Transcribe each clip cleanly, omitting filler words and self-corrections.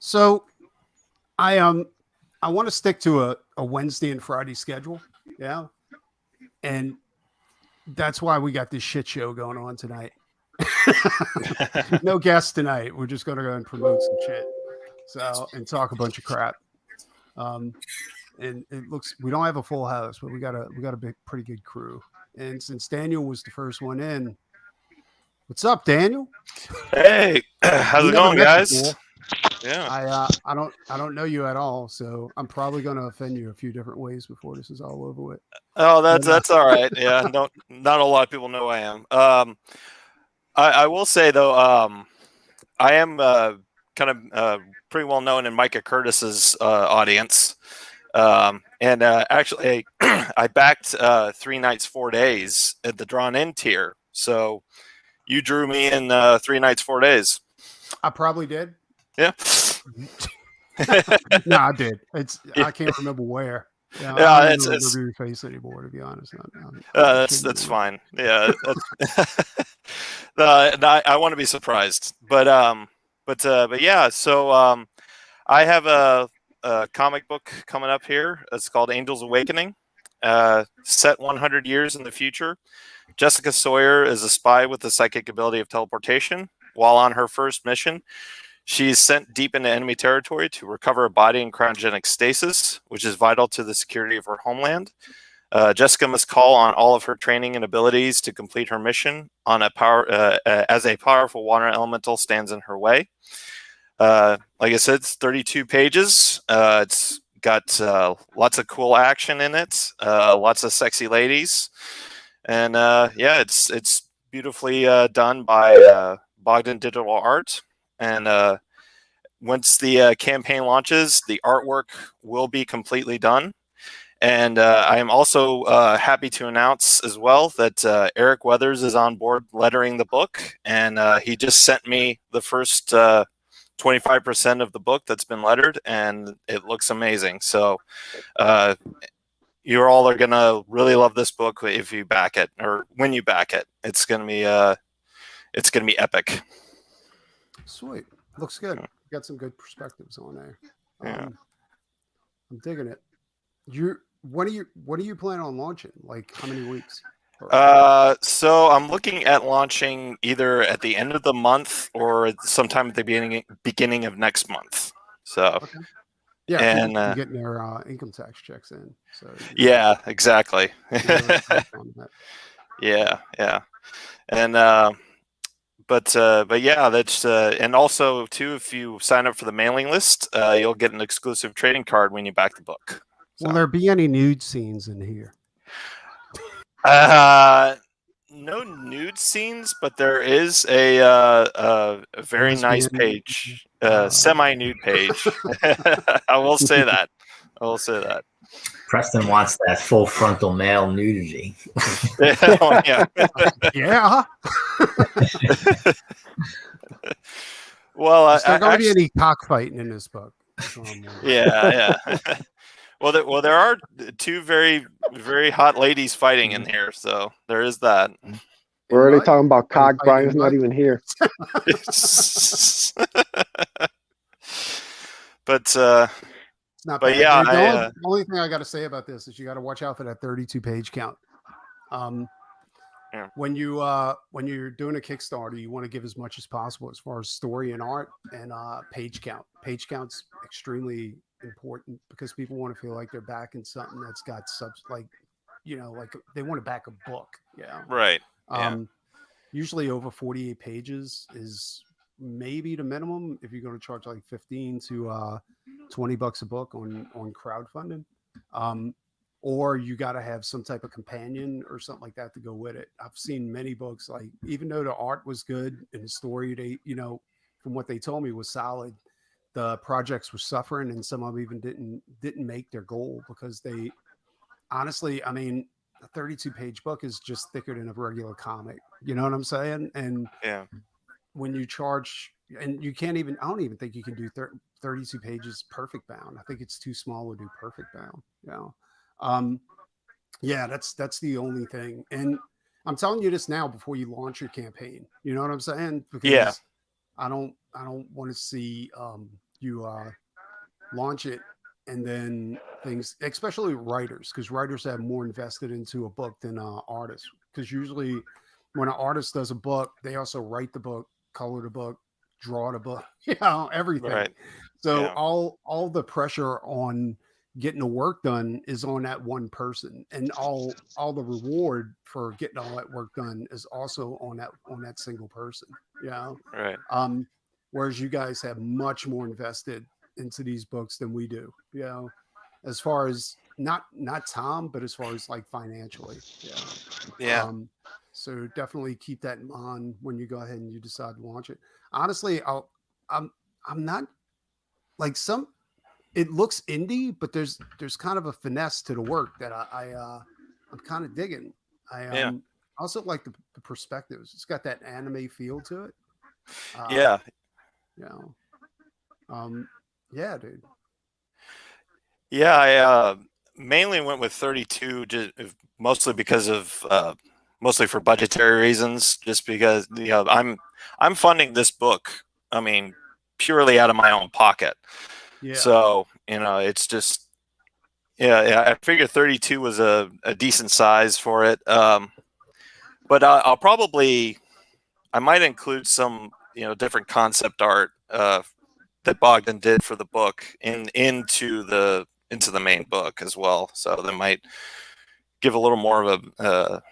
So I want to stick to a Wednesday and Friday schedule. Yeah. And that's why we got this shit show going on tonight. No guests tonight. We're just gonna go and promote some shit. So and talk a bunch of crap. Um and it looks we don't have a full house, but we got a big pretty good crew. And since Daniel was the first one in, what's up, Daniel? Hey, how's We it never going, met guys? before. Yeah. I don't know you at all, so I'm probably going to offend you a few different ways before this is all over with. Oh, But that's all right. Yeah. Don't not a lot of people know who I am. I will say though, I am kind of pretty well known in Micah Curtis's audience. And actually, I backed 3 nights, 4 days at the drawn in tier. So you drew me in 3 nights, 4 days. I probably did. Yeah. No, I did. I can't remember where. Yeah, I Yeah, don't even it's remember your face anymore, to be honest. I that's shouldn't that's remember. fine. Yeah, I want to be surprised, but yeah. So I have a comic book coming up here. It's called Angels Awakening. Set 100 years in the future, Jessica Sawyer is a spy with the psychic ability of teleportation. While on her first mission, she's sent deep into enemy territory to recover a body in cryogenic stasis, which is vital to the security of her homeland. Jessica must call on all of her training and abilities to complete her mission on a as a powerful water elemental stands in her way. Like I said, it's 32 pages. It's got lots of cool action in it, lots of sexy ladies, and yeah, it's beautifully done by Bogdan Digital Art. And once the campaign launches, the artwork will be completely done. And I am also happy to announce as well that Eric Weathers is on board lettering the book, and he just sent me the first 25% of the book that's been lettered, and it looks amazing. So uh, you all are gonna really love this book if you back it, or when you back it. It's gonna be epic. Sweet. Looks good. Got some good perspectives on there. Yeah. I'm digging it. You what are you planning on launching? Like how many weeks? So I'm looking at launching either at the end of the month or sometime at the beginning of next month. So Okay. Yeah, people and should be getting their income tax checks in. So yeah, exactly. be really quick on that. Yeah, yeah, and but yeah, that's and also too, if you sign up for the mailing list, you'll get an exclusive trading card when you back the book. Will So there be any nude scenes in here? uh, no nude scenes, but there is a very nice Lesbian. page, Uh, semi-nude page. I will say that. I will say that. Preston wants that full frontal male nudity. Oh, yeah. yeah. Well, Is there going to be actually, any cockfighting in this book? That's what I'm wondering. yeah, yeah. Well, there are two very, very hot ladies fighting in here, so there is that. We're already What? talking about Are they cock. fighting Brian's not what? even here. But It's not but bad. yeah, The only thing I got to say about this is you got to watch out for that 32 page count. Yeah. When you're doing a Kickstarter, you want to give as much as possible as far as story and art and page count. Page count's extremely important because people want to feel like they're backing something that's got subs like like they want to back a book. Yeah. right. Yeah. Usually over 48 pages is maybe the minimum if you're going to charge like 15 to $20 a book on crowdfunding. Or you got to have some type of companion or something like that to go with it. I've seen many books, like even though the art was good and the story, from what they told me was solid, the projects were suffering and some of them even didn't make their goal because they honestly, I mean, a 32 page book is just thicker than a regular comic. You know what I'm saying? And Yeah. when you charge, and you can't even, I don't even think you can do 32 pages perfect bound. I think it's too small to do perfect bound. Um, yeah, that's the only thing. And I'm telling you this now before you launch your campaign. You know what I'm saying? Yeah. Because I don't want to see you launch it, and then things, especially writers, because writers have more invested into a book than artists. Because usually, when an artist does a book, they also write the book, color the book, draw the book, everything. Right. So Yeah. all the pressure on getting the work done is on that one person, and all the reward for getting all that work done is also on that single person. Right. Whereas you guys have much more invested into these books than we do. As far as not Tom, but as far as like financially. Yeah. So definitely keep that in mind when you go ahead and you decide to launch it. Honestly, I'm not like some. It looks indie, but there's kind of a finesse to the work that I'm kind of digging. I Yeah. also like the perspectives. It's got that anime feel to it. Yeah. You know, yeah, dude. Yeah. I mainly went with 32, just mostly because of mostly for budgetary reasons. Just because I'm funding this book. I mean, purely out of my own pocket. Yeah. So it's just yeah. I figured 32 was a decent size for it. But I might include some different concept art that Bogdan did for the book into the main book as well. So that might give a little more of a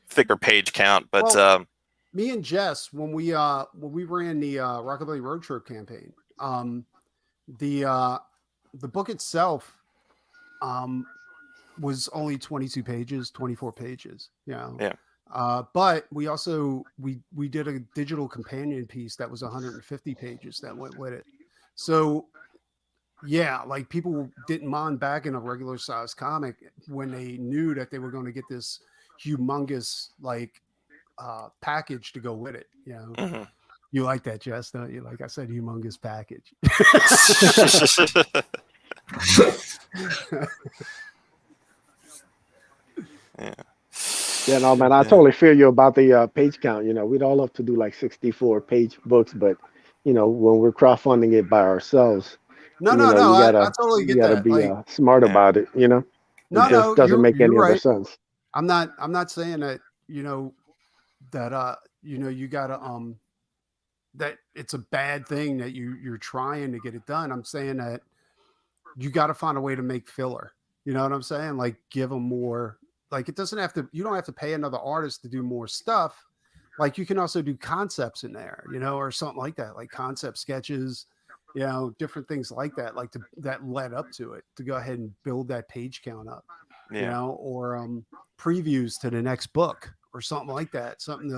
thicker page count. But Well, me and Jess, when we ran the Rockabilly Road Trip campaign, the book itself was only 22 pages, 24 pages. yeah, But we also we did a digital companion piece that was 150 pages that went with it. So yeah, like people didn't mind backing a regular size comic when they knew that they were going to get this humongous like package to go with it. hmm You like that, Jess, don't you? Like I said, humongous package. yeah, Yeah, no, man, I yeah, totally feel you about the page count. We'd all love to do like 64 page books, but when we're crowdfunding it by ourselves, No, no, no. I totally you get gotta that. be Like, smart yeah, about it. It no, just no, doesn't make you're any other right. sense. I'm not saying that that you gotta that it's a bad thing that you're trying to get it done. I'm saying that you got to find a way to make filler. You know what I'm saying? Like give them more. Like it doesn't have to. You don't have to pay another artist to do more stuff. Like you can also do concepts in there, or something like that, like concept sketches, different things like that, like that led up to it to go ahead and build that page count up, yeah, or previews to the next book or something like that, something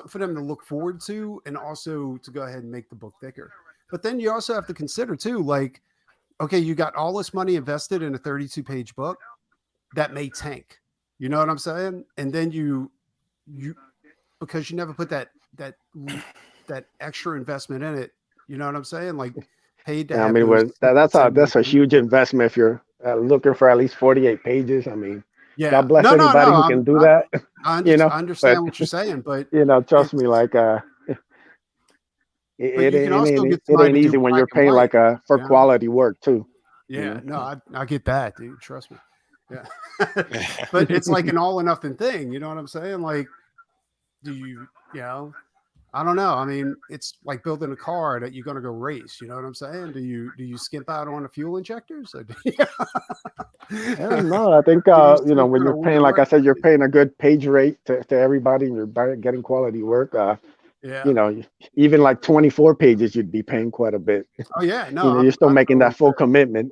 for them to look forward to, and also to go ahead and make the book thicker. But then you also have to consider too, like, okay, you got all this money invested in a 32 page book that may tank. You know what I'm saying? And then you because you never put that extra investment in it. You know what I'm saying? Like paid to Yeah, I have mean, those that's a 78 huge pages. investment if you're looking for at least 48 pages. I mean, Yeah. God bless No, no, anybody no. who can do that, I but understand what you're saying, but trust it's me, like but you can also get it somebody ain't to do easy when black you're and paying white. like for You know? quality work too. You Yeah, know, no, I get that, dude. Trust me. Yeah. But it's like an all or nothing thing. You know what I'm saying? Like, do I don't know. I mean, it's like building a car that you're going to go race. You know what I'm saying? Do you skimp out on the fuel injectors? Or yeah, no, I think do you still when kind you're of paying, order like right? I said, you're paying a good page rate to everybody, and getting quality work. Yeah. You know, even like 24 pages, you'd be paying quite a bit. Oh yeah. No, You're still I making totally that full agree. commitment.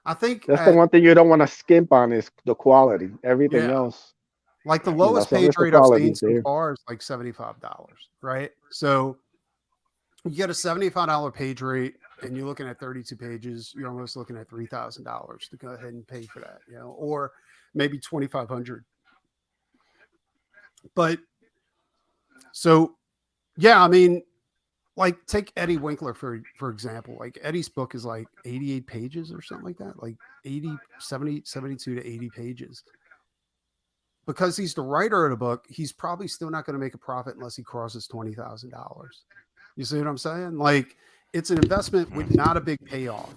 I think That's the at one thing you don't want to skimp on is the quality. Everything yeah, else, like the as lowest long page as the rate I've seen quality's so there. far is like $75, right? So you get a $75 page rate and you're looking at 32 pages, you're almost looking at $3,000 to go ahead and pay for that, or maybe 2,500. But so yeah, I mean, like take Eddie Winkler for example. Like Eddie's book is like 88 pages or something like that, like 80, 70, 72 to 80 pages. Because he's the writer of the book, he's probably still not going to make a profit unless he crosses $20,000. You see what I'm saying? Like it's an investment with not a big payoff.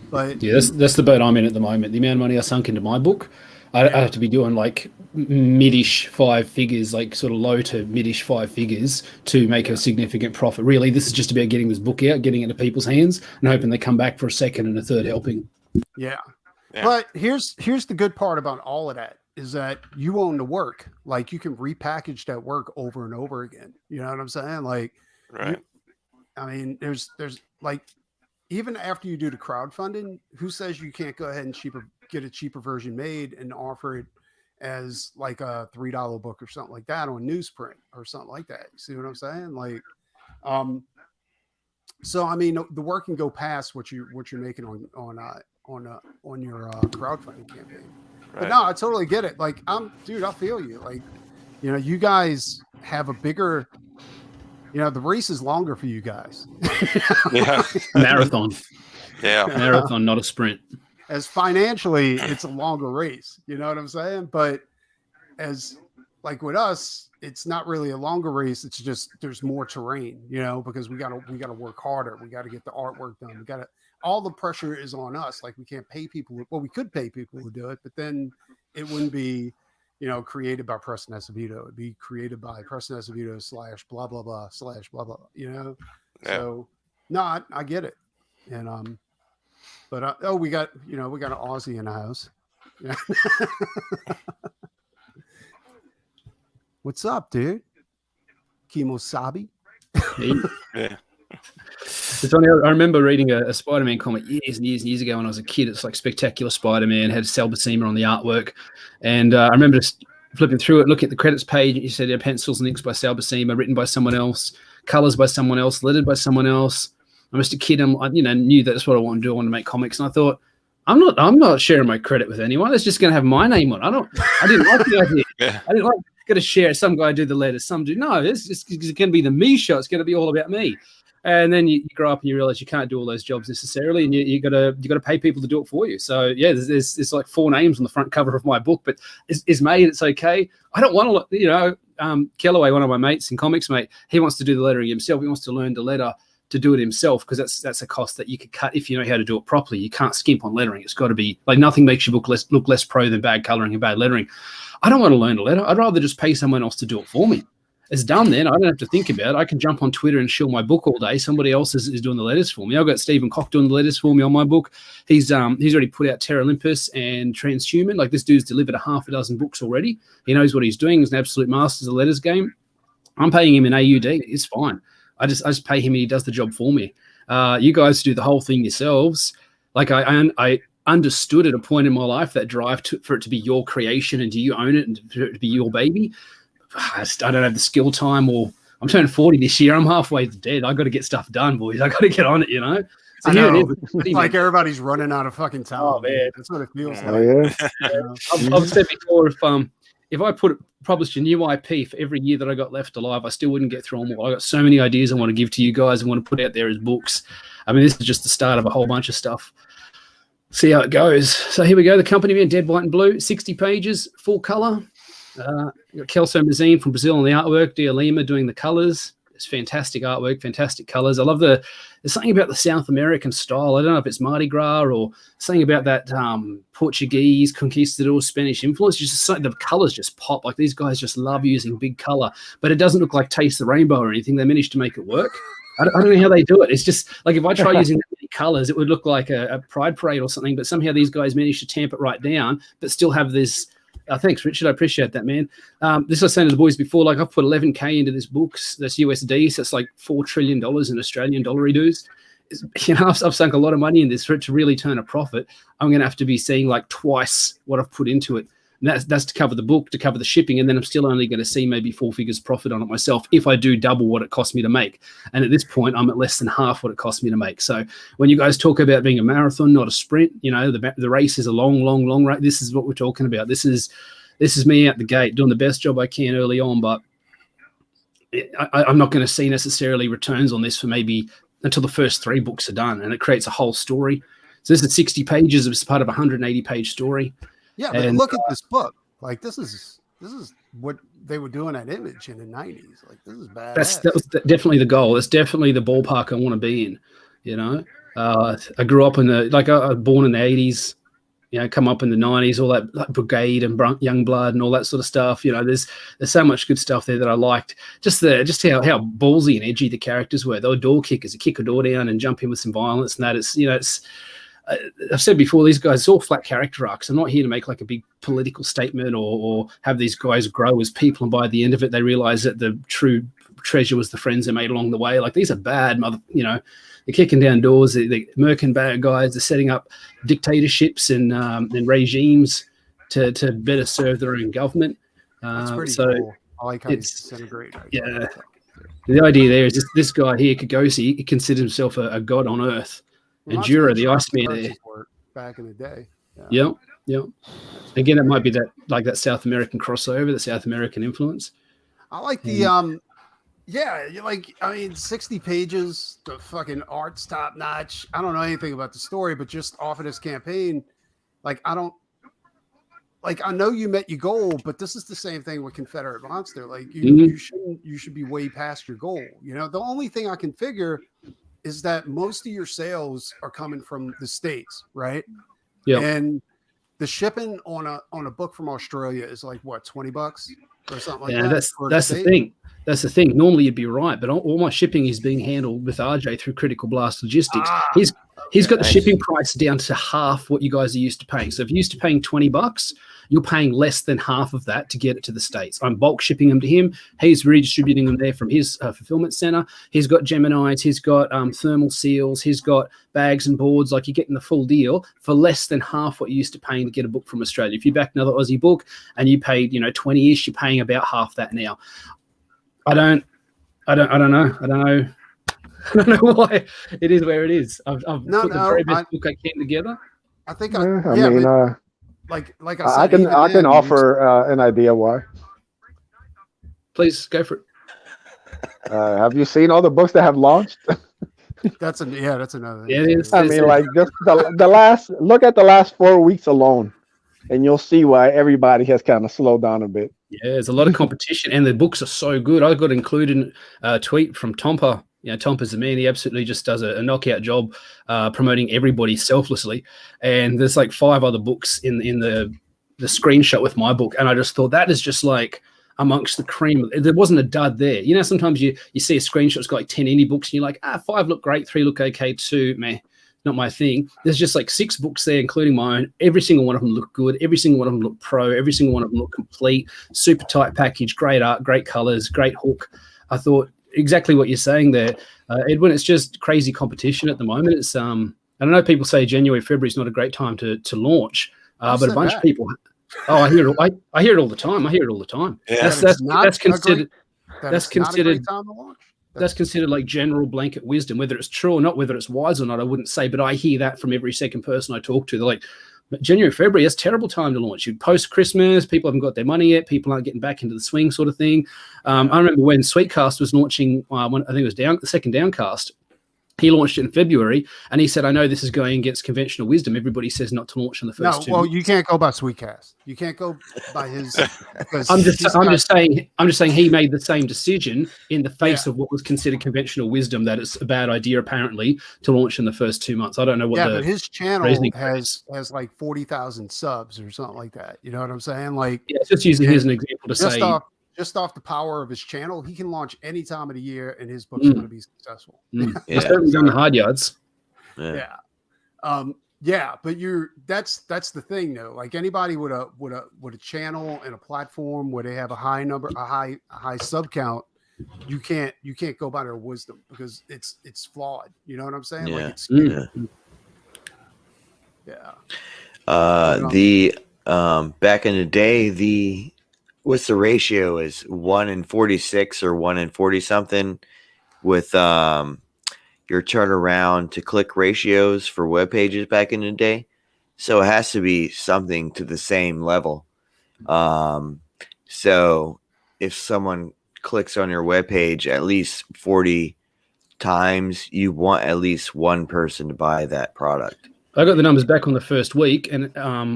But yeah, that's the boat I'm in at the moment. The amount of money I sunk into my book, I have to be doing like mid-ish 5 figures, like sort of low to mid-ish 5 figures to make a significant profit. Really, this is just about getting this book out, getting it into people's hands, and hoping they come back for a second and a third helping. Yeah. Yeah. But here's the good part about all of that is that you own the work. Like you can repackage that work over and over again. You know what I'm saying? Like, Right. I mean, there's like, even after you do the crowdfunding, who says you can't go ahead and get a cheaper version made and offer it as like a $3 book or something like that on newsprint or something like that? You see what I'm saying? Like, so I mean, the work can go past what you're making on your crowdfunding campaign. Right. But no, I totally get it. Like, dude, I feel you. Like, you know, you guys have a bigger, you know, the race is longer for you guys. Yeah. Marathon. Yeah. Marathon, not a sprint. As financially, it's a longer race. You know what I'm saying? But as like with us, it's not really a longer race. It's just there's more terrain, you know, because we gotta work harder. We gotta get the artwork done. All the pressure is on us. Like we can't pay people. Well, we could pay people to do it, but then it wouldn't be, you know, created by Preston Acevedo. It'd be created by Preston Acevedo / blah blah blah / blah blah. You know, Yeah. so no, I get it. And but we got an Aussie in the house. Yeah. What's up, dude? Kimosabi. Yeah. It's funny, I remember reading a Spider-Man comic years and years and years ago when I was a kid. It's like Spectacular Spider-Man, had Sal Buscema on the artwork. And I remember just flipping through it, looking at the credits page, and you said pencils and inks by Sal Buscema, written by someone else, colors by someone else, lettered by someone else. I'm just a kid. I knew that's what I want to do. I want to make comics. And I thought, I'm not sharing my credit with anyone. It's just going to have my name on it. I didn't like the idea. Yeah. I didn't like got to share. Some guy do the letters, some do. No, it's going to be the me show. It's going to be all about me. And then you grow up and you realize you can't do all those jobs necessarily, and you got to pay people to do it for you. So yeah, there's like 4 names on the front cover of my book, but it's made. It's okay. I don't want to, Kellaway, one of my mates in comics, mate, he wants to do the lettering himself. He wants to learn the letter to do it himself because that's a cost that you could cut if you know how to do it properly. You can't skimp on lettering. It's got to be like nothing makes your book look less pro than bad coloring and bad lettering. I don't want to learn a letter. I'd rather just pay someone else to do it for me. It's done then. I don't have to think about it. I can jump on Twitter and shill my book all day. Somebody else is doing the letters for me. I've got Stephen Koch doing the letters for me on my book. He's already put out Terra Olympus and Transhuman. Like this dude's delivered 6 books already. He knows what he's doing. He's an absolute master of the letters game. I'm paying him in AUD. It's fine. I just pay him and he does the job for me. You guys do the whole thing yourselves. Like I understood at a point in my life that drive for it to be your creation and do you own it and for it to be your baby. I don't have the skill time, or I'm turning 40 this year. I'm halfway dead. I got to get stuff done, boys. I got to get on it, So I know. It's like everybody's running out of fucking time. Oh, man. That's what it feels like. Oh yeah. You know? I've said before, if I published a new IP for every year that I got left alive, I still wouldn't get through them all. I got so many ideas I want to give to you guys and want to put out there as books. I mean, this is just the start of a whole bunch of stuff. See how it goes. So here we go. The company man, Dead, White, and Blue, 60 pages, full color. Got Kelso Mazine from Brazil on the artwork, Dia Lima doing the colors. It's fantastic artwork, fantastic colors. I love there's something about the South American style. I don't know if it's Mardi Gras or something about that Portuguese conquistador Spanish influence. Just the colors just pop. Like these guys just love using big color, but it doesn't look like Taste the Rainbow or anything. They managed to make it work. I don't know how they do it. It's just like if I try using that many colors, it would look like a pride parade or something, but somehow these guys managed to tamp it right down, but still have this. Thanks, Richard. I appreciate that, man. This I was saying to the boys before, like I've put 11K into this books. That's USD, so it's like $4 trillion in Australian dollar dues. I've sunk a lot of money in this for it to really turn a profit. I'm going to have to be seeing like twice what I've put into it. And that's to cover the book, to cover the shipping, and then I'm still only going to see maybe 4 figures profit on it myself if I do double what it cost me to make. And at this point, I'm at less than half what it cost me to make. So when you guys talk about being a marathon, not a sprint, the race is a long race. This is what we're talking about. This is me out the gate doing the best job I can early on, but I'm not going to see necessarily returns on this for maybe until the first 3 books are done, and it creates a whole story. So this is 60 pages. It's part of a 180-page story. Yeah, but look at this book. Like this is what they were doing at Image in the 90s. Like this is bad. That was definitely the goal. It's definitely the ballpark I want to be in. I grew up in I was born in the 80s, come up in the 90s, all that like Brigade and Young Blood and all that sort of stuff. There's so much good stuff there that I liked. Just how ballsy and edgy the characters were. They were door kickers, to kick a door down and jump in with some violence and that. It's I've said before, these guys, it's all flat character arcs. I'm not here to make like a big political statement or have these guys grow as people, and by the end of it, they realize that the true treasure was the friends they made along the way. Like, these are bad they're kicking down doors, they're murking bad guys, they're setting up dictatorships and regimes to better serve their own government. That's pretty cool. I like how he's disintegrate. Yeah. The idea there is this guy here, Kagosi, he considers himself a god on Earth. And Jura, the Iceman there. Back in the day. Yeah. Again, it might be that South American crossover, the South American influence. I like the 60 pages, the fucking art's top notch. I don't know anything about the story, but just off of this campaign, I know you met your goal, but this is the same thing with Confederate Monster. You should be way past your goal. The only thing I can figure is that most of your sales are coming from the States, right? Yeah. And the shipping on a book from Australia is like what, $20 or something like that? Yeah, that's the thing. That's the thing. Normally you'd be right, but all my shipping is being handled with RJ through Critical Blast Logistics. He's got the shipping price down to half what you guys are used to paying. So if you're used to paying $20, you're paying less than half of that to get it to the States. I'm bulk shipping them to him. He's redistributing them there from his fulfillment center. He's got Geminites. He's got thermal seals. He's got bags and boards. Like, you're getting the full deal for less than half what you used to paying to get a book from Australia. If you back another Aussie book and you paid 20-ish, you're paying about half that now. I don't know. I don't know why it is where it is. I've put the very best book I can together. I think I can offer an idea why. Please go for it. Have you seen all the books that have launched? That's another. Yeah, it is. I mean, just look at the last 4 weeks alone, and you'll see why everybody has kind of slowed down a bit. Yeah, there's a lot of competition, and the books are so good. I got included a tweet from Tompa. Tompa's the man. He absolutely just does a knockout job promoting everybody selflessly. And there's like 5 other books in the screenshot with my book, and I just thought that is just like amongst the cream. There wasn't a dud there. Sometimes you see a screenshot, it's got like 10 indie books, and you're like, 5 look great, 3 look okay, 2 meh. Not my thing. There's just like 6 books there, including my own. Every single one of them look good. Every single one of them look pro. Every single one of them look complete. Super tight package, great art, great colors, great hook. I thought exactly what you're saying there, Edwin. It's just crazy competition at the moment. It's I know people say January, February is not a great time to launch, but a bunch of people. Oh, I hear it. I hear it all the time. Yeah. That's considered. That's considered. That's considered like general blanket wisdom. Whether it's true or not, whether it's wise or not, I wouldn't say, but I hear that from every second person I talk to. They're like, January, February, it's a terrible time to launch. You post Christmas, people haven't got their money yet, people aren't getting back into the swing, sort of thing. I remember when Sweetcast was launching, I think it was the second Downcast. He launched it in February, and he said, "I know this is going against conventional wisdom. Everybody says not to launch in the first 2 months." You can't go by Sweetcast. You can't go by his. I'm just saying he made the same decision in the face of what was considered conventional wisdom, that it's a bad idea apparently to launch in the first 2 months. I don't know what. Yeah, but his channel has like 40,000 subs or something like that. You know what I'm saying? Like, just using his as an example to say. Just off the power of his channel, he can launch any time of the year, and his book's going to be successful. He's certainly done the hard yards. Yeah. But that's the thing though. Like, anybody with a channel and a platform where they have a high sub count, you can't go by their wisdom because it's flawed. You know what I'm saying? Like, it's back in the day, what's the ratio? Is 1 in 46 or 1 in 40 something with your turnaround to click ratios for web pages back in the day. So it has to be something to the same level. So if someone clicks on your web page at least 40 times, you want at least one person to buy that product. I got the numbers back on the first week, and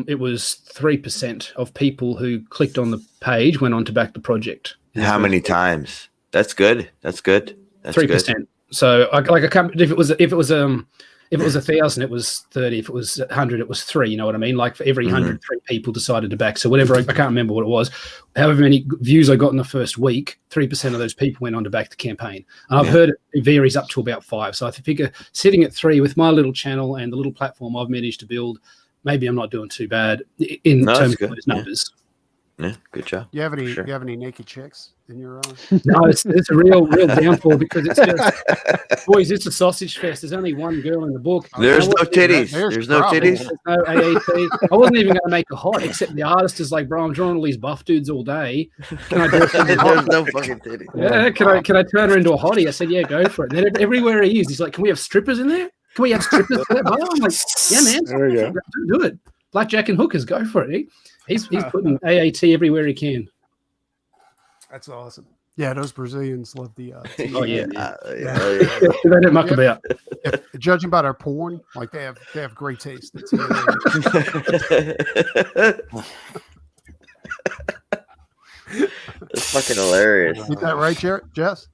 it was 3% of people who clicked on the page went on to back the project. How many times? That's good. That's good. That's 3%. So I can't. If it was 1,000, it was 30. If it was 100, it was 3. You know what I mean? Like for every 100, 3 people decided to back. So whatever, I can't remember what it was. However many views I got in the first week, 3% of those people went on to back the campaign. And I've heard it varies up to about 5. So I figure sitting at 3 with my little channel and the little platform I've managed to build, maybe I'm not doing too bad in terms of those numbers. Yeah, good job. You have any naked chicks in your No, it's a real downfall because it's just boys, it's a sausage fest. There's only one girl in the book. There's no titties. There's no titties. There's no AAT. I wasn't even going to make a hot, except the artist is like, bro, I'm drawing all these buff dudes all day. Can I do it? There's no fucking titties. Yeah, can I turn her into a hottie? I said, yeah, go for it. And then everywhere he is, he's like, can we have strippers in there? Can we have strippers for that bar? I'm like, yeah, man, There we go. do it. Blackjack and hookers, go for it. He's putting AAT everywhere he can. That's awesome. Yeah, those Brazilians love the. Oh yeah, Yeah. they don't muck about. Judging by their porn, like they have great taste. It's That's fucking hilarious. Is that right, Jess?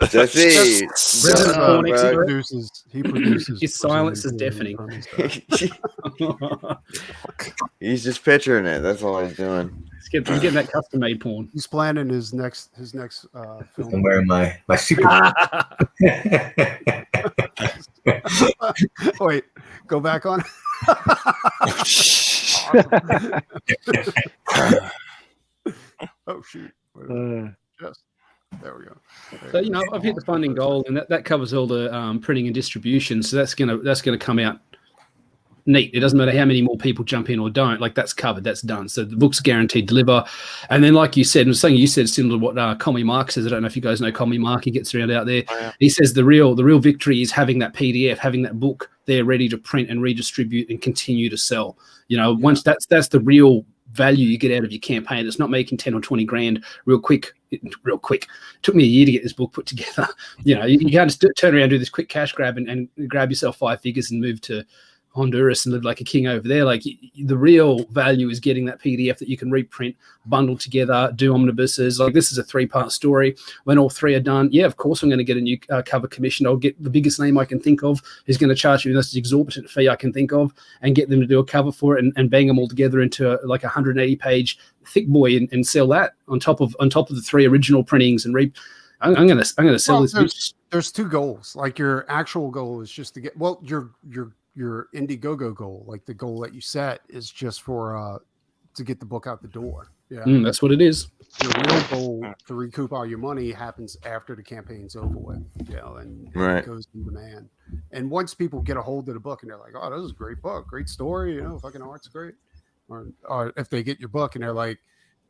Jesse, He produces. His silence is deafening. He's just picturing it. That's all he's doing. He's getting that custom made porn. He's planning his next film. I'm wearing my super. Wait, go back on. Oh shoot! Yes. There we go. So I've hit the funding goal, and that covers all the printing and distribution. So that's gonna come out neat. It doesn't matter how many more people jump in or don't. Like that's covered. That's done. So the book's guaranteed deliver. And then, like you said, and something you said similar to what Commie Mark says. I don't know if you guys know Commie Mark. He gets around out there. Oh, yeah. He says the real victory is having that PDF, having that book there ready to print and redistribute and continue to sell. Once that's the real value you get out of your campaign. It's not making 10 or 20 grand real quick. It took me a year to get this book put together. You can't just turn around and do this quick cash grab and grab yourself 5 figures and move to Honduras and live like a king over there. Like the real value is getting that PDF that you can reprint, bundle together, do omnibuses. Like this is a 3-part story. When all 3 are done, yeah, of course I'm going to get a new cover commission. I'll get the biggest name I can think of who's going to charge me the most exorbitant fee I can think of and get them to do a cover for it and bang them all together into like a 180-page thick boy and sell that on top of the 3 original printings and I'm gonna sell this. There's 2 goals. Like your actual goal is just to get your Indiegogo goal, like the goal that you set is just for to get the book out the door. Yeah, that's what it is. Your real goal to recoup all your money happens after the campaign's over with. And it goes in demand. And once people get a hold of the book and they're like, "Oh, this is a great book, great story," fucking art's great. Or if they get your book and they're like,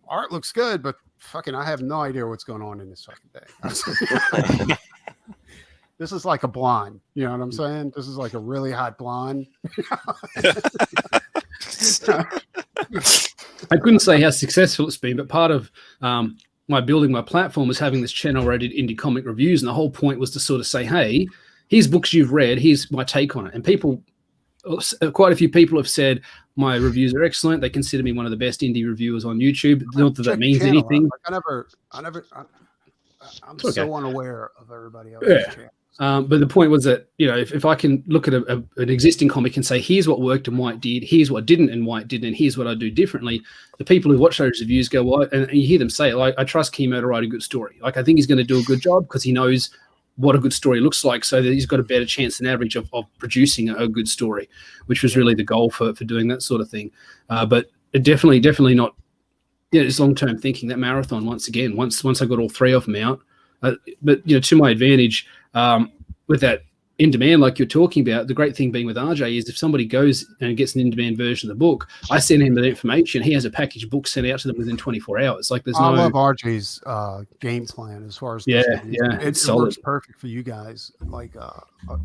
"Art looks good, but fucking I have no idea what's going on in this fucking thing." This is like a blonde, you know what I'm saying? This is like a really hot blonde. I couldn't say how successful it's been, but part of my building my platform was having this channel where I did indie comic reviews, and the whole point was to sort of say, hey, here's books you've read, here's my take on it. And quite a few people have said my reviews are excellent. They consider me one of the best indie reviewers on YouTube. Not that means anything. I'm so unaware of everybody else's channel. But the point was that, if I can look at an existing comic and say, here's what worked and why it did, here's what didn't and why it didn't, and here's what I do differently, the people who watch those reviews go, well, and you hear them say it, like, I trust Kimo to write a good story. Like, I think he's going to do a good job because he knows what a good story looks like, so that he's got a better chance than average of producing a good story, which was really the goal for doing that sort of thing. But it definitely not, it's long-term thinking, that marathon, once again, once I got all 3 of them out. But to my advantage, with that in demand, like you're talking about, the great thing being with RJ is if somebody goes and gets an in demand version of the book, I send him the information. He has a packaged book sent out to them within 24 hours. Like I love RJ's game plan as far as it works perfect for you guys, like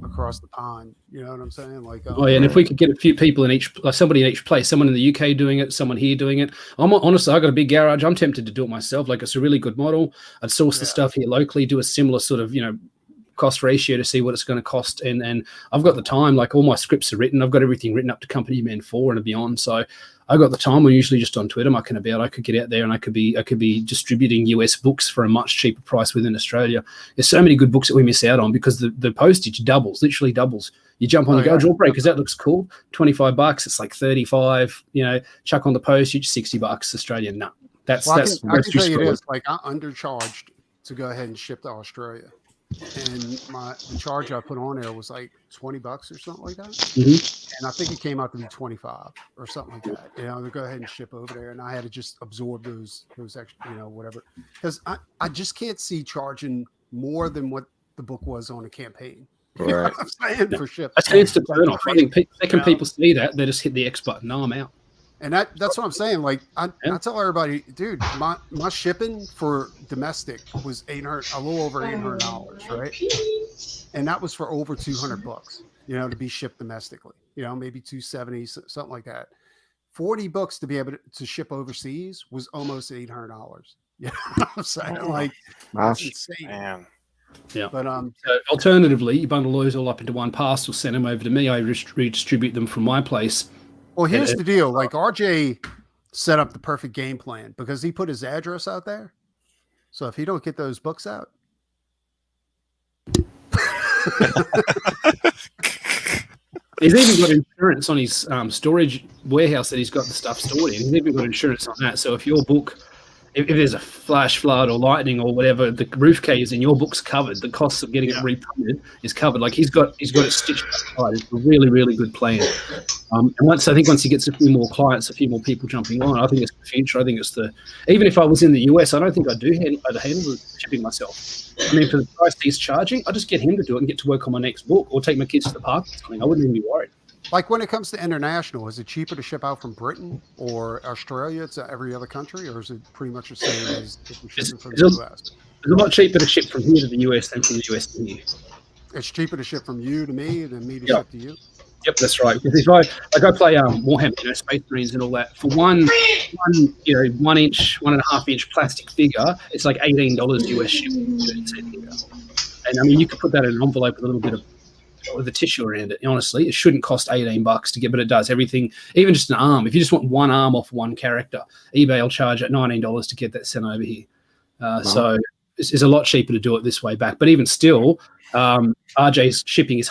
across the pond. You know what I'm saying? Like and if we could get a few people in each, like somebody in each place, someone in the UK doing it, someone here doing it. Honestly, I got a big garage. I'm tempted to do it myself. Like it's a really good model. I'd source the stuff here locally, do a similar sort of cost ratio to see what it's going to cost. And I've got the time, like all my scripts are written. I've got everything written up to Company Man 4 and beyond. So I got the time. We're usually just on Twitter mucking about. I could get out there and I could be distributing US books for a much cheaper price within Australia. There's so many good books that we miss out on because the postage literally doubles. You jump on the Jawbreakers, that looks cool. $25, it's like 35. Chuck on the postage, $60 Australian. No, I can tell you this. Like I undercharged to go ahead and ship to Australia, and the charge I put on there was like $20 or something like that. Mm-hmm. And I think it came out to be 25 or something like that. To go ahead and ship over there, and I had to just absorb those extra, whatever, because I just can't see charging more than what the book was on a campaign. Right. You know what I'm saying? For ship. That's an instant turn off. I think second people see that, they just hit the X button. No, I'm out. And that's what I'm saying. Like I tell everybody, dude, my shipping for domestic was a little over $800, right? And that was for over $200, to be shipped domestically. Maybe $270, something like that. $40 to be able to ship overseas was almost $800. You know what I'm saying? Like that's insane. Man. Yeah. But so alternatively, you bundle those all up into one parcel, send them over to me. I redistribute them from my place. Well, here's the deal. Like RJ set up the perfect game plan because he put his address out there. So if he don't get those books out, he's even got insurance on his storage warehouse that he's got the stuff stored in. He's even got insurance on that. So if your book, if there's a flash flood or lightning or whatever, the roof caves in, your book's covered. The costs of getting it reprinted is covered. Like he's got it stitched up. It's a really, really good plan. And once he gets a few more clients, a few more people jumping on, I think it's the future. I think it's even if I was in the US, I don't think I'd handle the shipping myself. I mean, for the price he's charging, I just get him to do it and get to work on my next book or take my kids to the park or something. I wouldn't even be worried. Like when it comes to international, is it cheaper to ship out from Britain or Australia to every other country, or is it pretty much the same as if you're shipping from the US? It's a lot cheaper to ship from here to the US than from the US to here. It's cheaper to ship from you to me than me to ship to you. Yep, that's right. Because if I play Warhammer, Space Marines and all that, for one 1 inch, 1.5 inch plastic figure, it's like $18 US shipping. And I mean, you could put that in an envelope with a little bit of the tissue around it. Honestly, it shouldn't cost $18 to get, but it does everything. Even just an arm. If you just want one arm off one character, eBay will charge at $19 to get that sent over here. So it's a lot cheaper to do it this way back. But even still, RJ's shipping is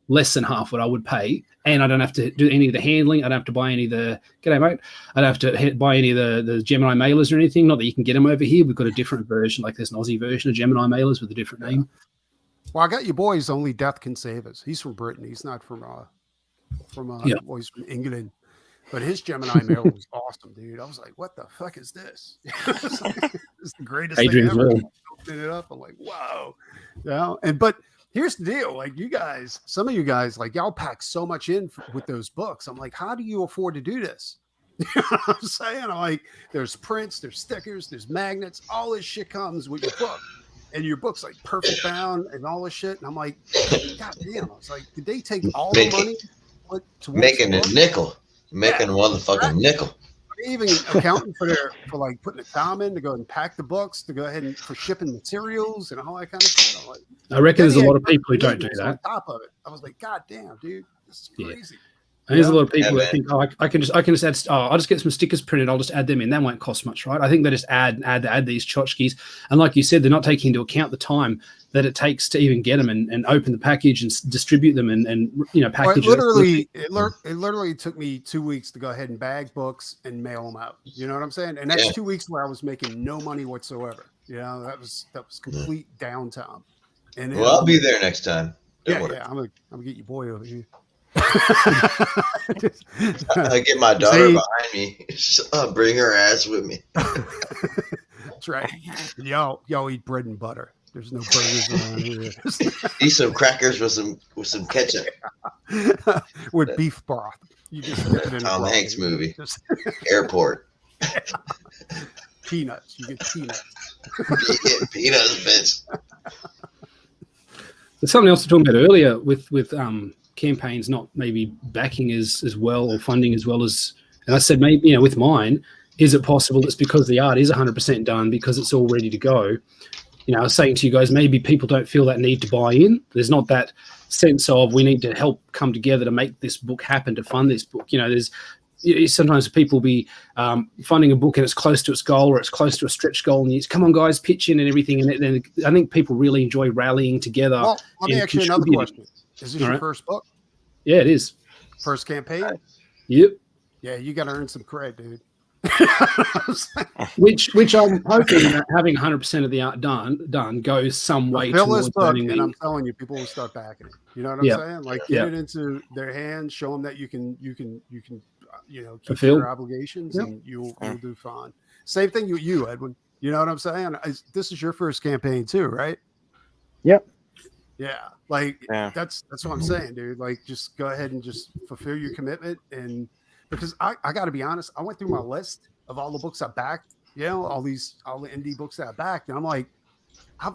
less than half what I would pay, and I don't have to do any of the handling. I don't have to buy any of the g'day mate. I don't have to buy any of the Gemini mailers or anything. Not that you can get them over here. We've got a different version, like there's an Aussie version of Gemini mailers with a different name. Well, I got your boys. Only death can save us. He's from Britain. He's not from well, he's from England. But his Gemini mail was awesome, dude. I was like, what the fuck is this? It's the greatest Adrian's thing ever. World. Opening it up, I'm like, whoa. But here's the deal. Like you guys, some of you guys, like y'all pack so much in with those books. I'm like, how do you afford to do this? You know what I'm saying? I'm like, there's prints, there's stickers, there's magnets, all this shit comes with your book. And your book's like perfect bound and all this shit. And I'm like, God damn. I was like, did they take all the money? Making a nickel. Making one fucking nickel. Are they even accounting for like putting a time in to go and pack the books, to go ahead and for shipping materials and all that kind of stuff? Like, I reckon there's a lot of people who don't do that. On top of it, I was like, God damn, dude, this is crazy. And there's a lot of people that think, I can just add. I'll just get some stickers printed. I'll just add them in. That won't cost much, right? I think they just add these tchotchkes. And like you said, they're not taking into account the time that it takes to even get them and open the package and distribute them and package. Well, it literally took me 2 weeks to go ahead and bag books and mail them out. You know what I'm saying? And that's 2 weeks where I was making no money whatsoever. That was complete downtime. And I'll be there next time. I'm gonna get your boy over here. I get my daughter behind me. Bring her ass with me. That's right. Y'all eat bread and butter. There's no burgers around here. Eat some crackers with some ketchup. With beef broth. You just dip it in Tom Hanks movie. Airport. Peanuts. You get peanuts. You get peanuts, bitch. There's something else to talk about earlier with campaigns not maybe backing as well or funding as well as, and I said maybe with mine, is it possible it's because the art is 100% done because it's all ready to go? I was saying to you guys, maybe people don't feel that need to buy in. There's not that sense of we need to help come together to make this book happen, to fund this book. There's sometimes people be funding a book and it's close to its goal or it's close to a stretch goal, and you come on, guys, pitch in and everything. And then I think people really enjoy rallying together. Well, let me ask you another question. Is this your first book? Yeah, it is. First campaign? Yep. Yeah, you got to earn some cred, dude. which I'm hoping that having 100% of the art done goes some way towards book, and I'm telling you, people will start backing it. You know what I'm saying? Like, get it into their hands, show them that you can keep fulfill your obligations, and you'll do fine. Same thing with you, Edwin. You know what I'm saying? This is your first campaign too, right? Yep. Yeah, that's what I'm saying, dude. Like, just go ahead and just fulfill your commitment. And because I got to be honest, I went through my list of all the books I backed, all the indie books that I backed, and I'm like, I've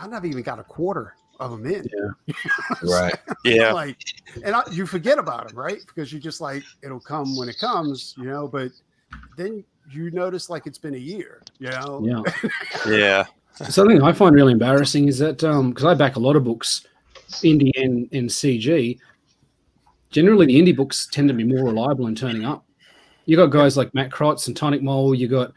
never even got a quarter of them in. Yeah. Right. Yeah. Like, and you forget about them, right? Because you just like, it'll come when it comes, but then you notice like it's been a year, Yeah. Yeah. Something I find really embarrassing is that because I back a lot of books, indie and CG, generally the indie books tend to be more reliable in turning up. You got guys like Matt Krotz and Tonic Mole. You got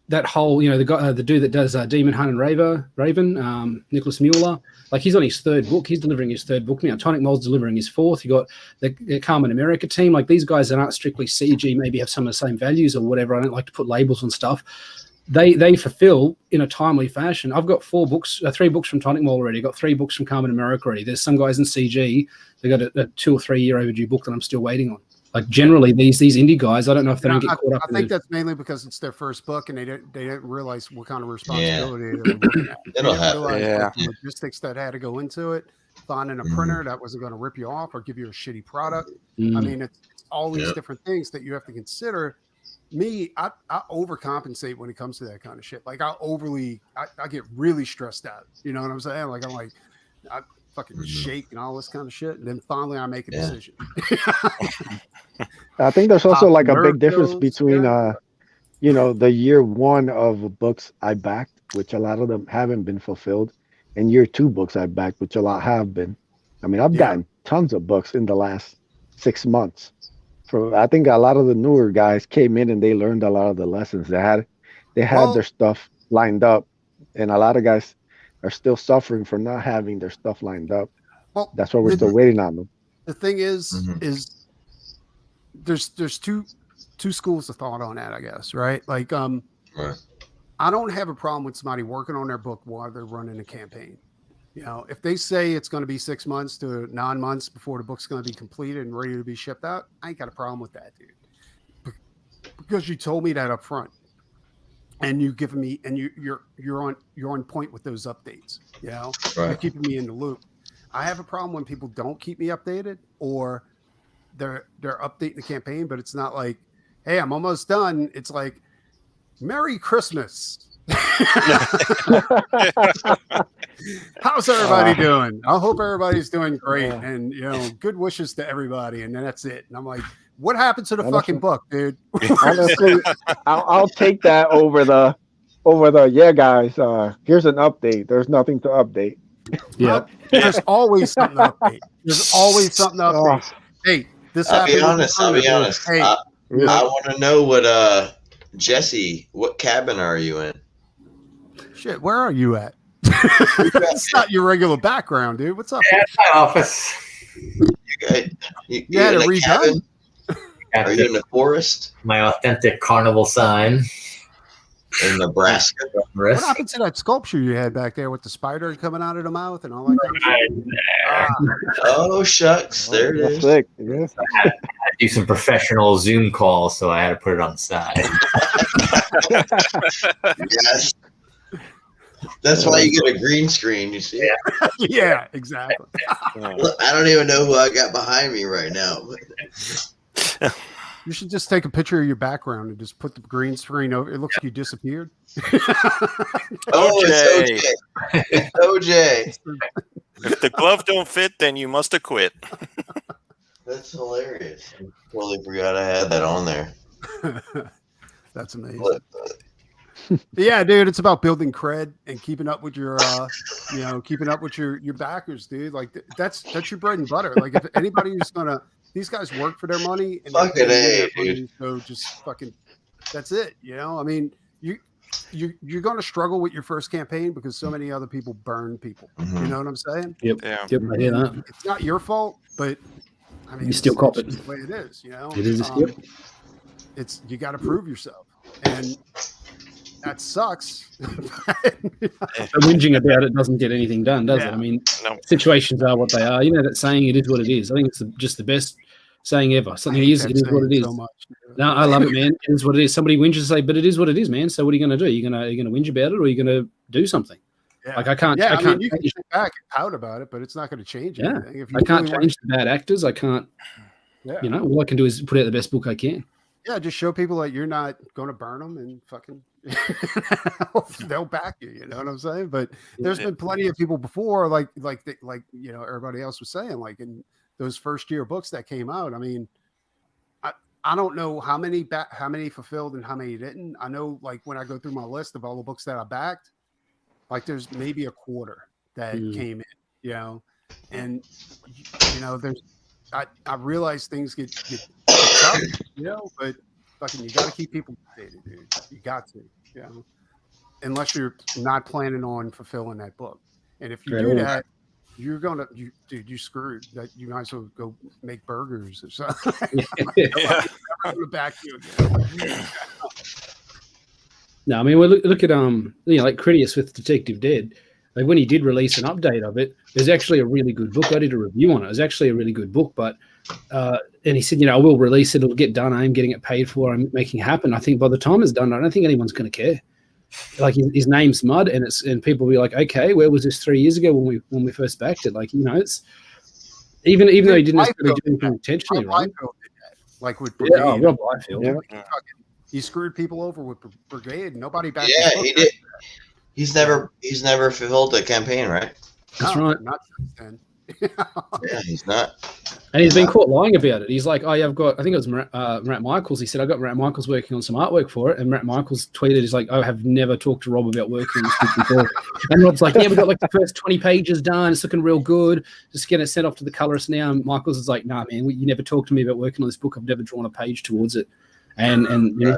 that whole, the dude that does Demon Hunt and Raven, Nicholas Mueller. Like, he's on his third book. He's delivering his third book now. Tonic Mole's delivering his fourth. You got the Carmen America team. Like, these guys that aren't strictly CG maybe have some of the same values or whatever. I don't like to put labels on stuff. They fulfill in a timely fashion. I've got 3 books from Tonic Mole already. I've got 3 books from Carmen America already. There's some guys in CG. They got a 2 or 3 year overdue book that I'm still waiting on. Like, generally, these indie guys, I don't know if they don't get caught up. I think that's mainly because it's their first book, and they didn't realize what kind of responsibility they were looking at. It'll happen. Like, the logistics that had to go into it, finding a printer that wasn't going to rip you off or give you a shitty product. I mean, it's all these different things that you have to consider. Me, I overcompensate when it comes to that kind of shit. Like, I get really stressed out. You know what I'm saying? Like, I fucking shake and all this kind of shit, and then finally I make a decision. I think there's also like a big difference between the year 1 of books I backed, which a lot of them haven't been fulfilled, and year 2 books I backed, which a lot have been. I mean, I've gotten tons of books in the last 6 months. I think a lot of the newer guys came in and they learned a lot of the lessons. They had their stuff lined up, and a lot of guys are still suffering for not having their stuff lined up. Well, that's why we're still waiting on them. The thing is there's two schools of thought on that, I guess, right? Like, right. I don't have a problem with somebody working on their book while they're running a campaign. If they say it's going to be 6 months to 9 months before the book's going to be completed and ready to be shipped out, I ain't got a problem with that, dude. Because you told me that up front, and you've given me, and you're on point with those updates. You're keeping me in the loop. I have a problem when people don't keep me updated, or they're updating the campaign, but it's not like, hey, I'm almost done. It's like, Merry Christmas. How's everybody doing? I hope everybody's doing great, and good wishes to everybody, and then that's it. And I'm like, what happened to the fucking book, dude? Honestly, I'll take that over the guys. Here's an update. There's nothing to update. Yeah, there's always something to update. There's always something to update. Hey, this happened. I'll be honest. Hey, I want to know what Jesse, what cabin are you in? Shit, where are you at? That's not your regular background, dude. What's up? Yeah, my office. You had a cabin? Are you in the forest? My authentic carnival sign. In Nebraska. What happened to that sculpture you had back there with the spider coming out of the mouth and all that kind of shit? Oh, shucks. There it is. Sick. Yeah. I had to do some professional Zoom calls, so I had to put it on the side. Yes. That's why you get a green screen, you see? Yeah, exactly. I don't even know who I got behind me right now. You should just take a picture of your background and just put the green screen over. It looks like you disappeared. Oh, it's OJ. It's OJ. If the glove don't fit, then you must have quit. That's hilarious. I totally forgot I had that on there. That's amazing. Yeah, dude, it's about building cred and keeping up with your, keeping up with your backers, dude. Like that's your bread and butter. Like if anybody who's gonna, these guys work for their money and they're Fucking paying you A, their dude. money, so just fucking, that's it. I mean, you're gonna struggle with your first campaign because so many other people burn people. You know what I'm saying? Yep. Yeah. Yep. I hear that. It's not your fault, but I mean, You still cop it's it. just the way it is. It is. Yep. It's you got to prove yourself, and that sucks. But whinging about it doesn't get anything done, does it? I mean, No. situations are what they are. You know that saying, "It is what it is." I think it's just the best saying ever. Something I hate is, that it is what saying it is. so much. No, I love it, man. It is what it is. Somebody whinges and say, "But it is what it is, man." So what are you going to do? You're gonna whinge about it, or are you going to do something? Yeah. Like I can't. Yeah, I can't. mean, you can sit back and pout about it, but it's not going to change Yeah. anything. If you I can't really change the bad actors. I can't. Yeah. You know, all I can do is put out the best book I can. Yeah, just show people that you're not going to burn them and fucking they'll back you. You know what I'm saying? But there's been plenty of people before, like everybody else was saying, like in those first year books that came out. I mean, I don't know how many fulfilled and how many didn't. I know, like when I go through my list of all the books that I backed, like there's maybe a quarter that came in. And there's. I realize things get tough, but fucking you got to keep people updated, dude. You got to, unless you're not planning on fulfilling that book. And if you do that, you're gonna, you screwed. That you might as well go make burgers or something. Yeah. Back you again. No, I mean, well, look at like Critias with Detective Dead. Like when he did release an update of it, it was actually a really good book. I did a review on it. It was actually a really good book, but and he said, I will release it. It'll get done. I'm getting it paid for. I'm making it happen. I think by the time it's done, I don't think anyone's going to care. Like his name's mud, and people will be like, okay, where was this 3 years ago when we first backed it? Like it's even though he didn't necessarily do anything intentionally, right? Like with Brigade. Yeah, Rob Liefeld. Yeah. He screwed people over with Brigade. Nobody backed. Yeah, he did. He's never fulfilled a campaign, right? That's right. Not since then. Yeah, he's not. And he's been caught lying about it. He's like, I think it was Matt Michaels. He said, I got Matt Michaels working on some artwork for it. And Matt Michaels tweeted, he's like, I have never talked to Rob about working on this book before. And Rob's like, yeah, we got like the first 20 pages done. It's looking real good. Just get it sent off to the colorist now. And Michaels is like, nah, man, you never talked to me about working on this book. I've never drawn a page towards it. And you know.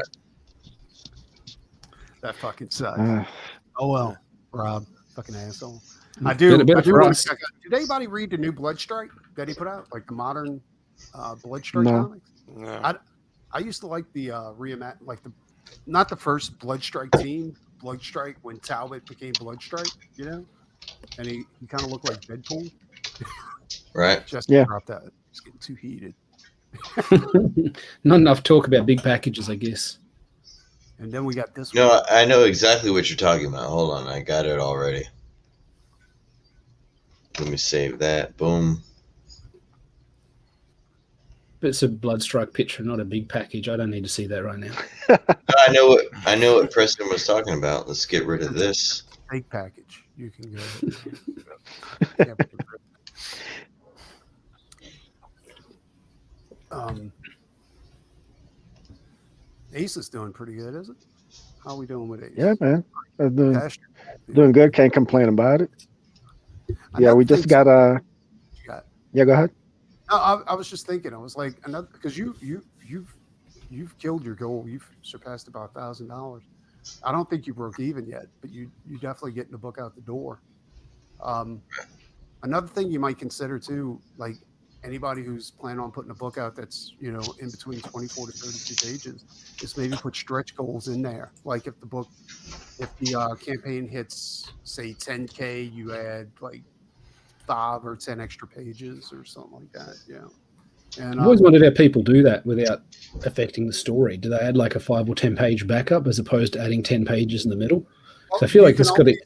That fucking sucks. Oh, well, Rob, fucking asshole. I do for want to us. check out. Did anybody read the new Bloodstrike that he put out? Like the modern Bloodstrike No. comics? No. I used to like the not the first Bloodstrike team, Bloodstrike when Talbot became Bloodstrike, and he kind of looked like Deadpool. Right. Just Yeah. drop that. It's getting too heated. Not enough talk about big packages, I guess. And then we got this one. No, I know exactly what you're talking about. Hold on, I got it already. Let me save that. Boom. But it's a Bloodstrike picture, not a big package. I don't need to see that right now. I know what Preston was talking about. Let's get rid of this. Big package. You can go. Ace is doing pretty good, is it? How are we doing with Ace? Yeah, man. Pasture. Doing good. Can't complain about it. Yeah, Another we just thing- got got- Yeah, go ahead. No, I was just thinking. I was like, another because you've killed your goal. You've surpassed about $1,000. I don't think you broke even yet, but you definitely getting the book out the door. Another thing you might consider too, like anybody who's planning on putting a book out that's in between 24 to 32 pages, is maybe put stretch goals in there. Like if the campaign hits say 10K, you add like 5 or 10 extra pages or something like that. And I've always wondered how people do that without affecting the story. Do they add like a 5 or 10 page backup as opposed to adding 10 pages in the middle? So I feel like this could. You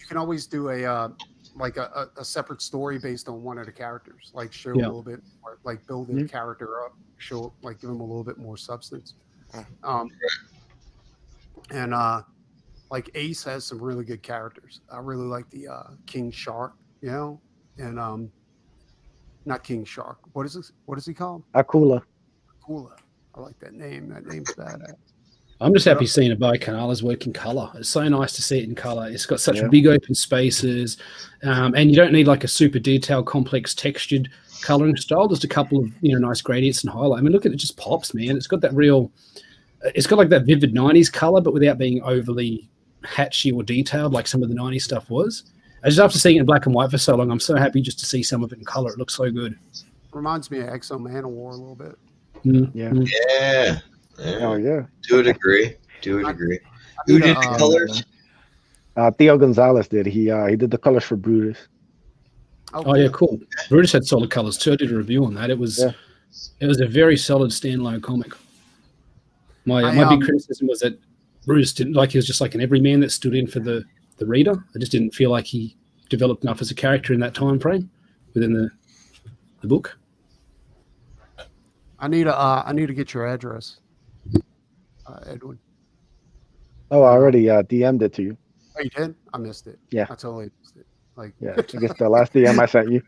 can always do a separate story based on one of the characters, like show a little bit more, like build the character up, show like give them a little bit more substance. Like Ace has some really good characters. I really like the King Shark, and not King Shark. What is he called? Akula. Akula. I like that name. That name's badass. I'm just happy seeing it by Canala's work in color. It's so nice to see it in color. It's got such Yeah. big open spaces, and you don't need like a super detailed, complex, textured coloring style. Just a couple of nice gradients and highlight. I mean, look at it, just pops, man. It's got that real. It's got like that vivid '90s color, but without being overly hatchy or detailed like some of the '90s stuff was. I just after seeing it in black and white for so long, I'm so happy just to see some of it in color. It looks so good. Reminds me of Exo Manowar a little bit. Yeah. Yeah. Oh yeah. Do it agree. Do it agree. I Who need did a, the colors? Theo Gonzalez did. He did the colors for Brutus. Oh yeah, cool. Brutus had solid colors too. I did a review on that. It was a very solid standalone comic. My big criticism was that Brutus didn't he was just like an everyman that stood in for the reader. I just didn't feel like he developed enough as a character in that time frame within the book. I need to get your address, Edwin. Oh, I already DM'd it to you. Oh, you did? I missed it. Yeah. I totally missed it. Like, Yeah, I guess the last DM I sent you.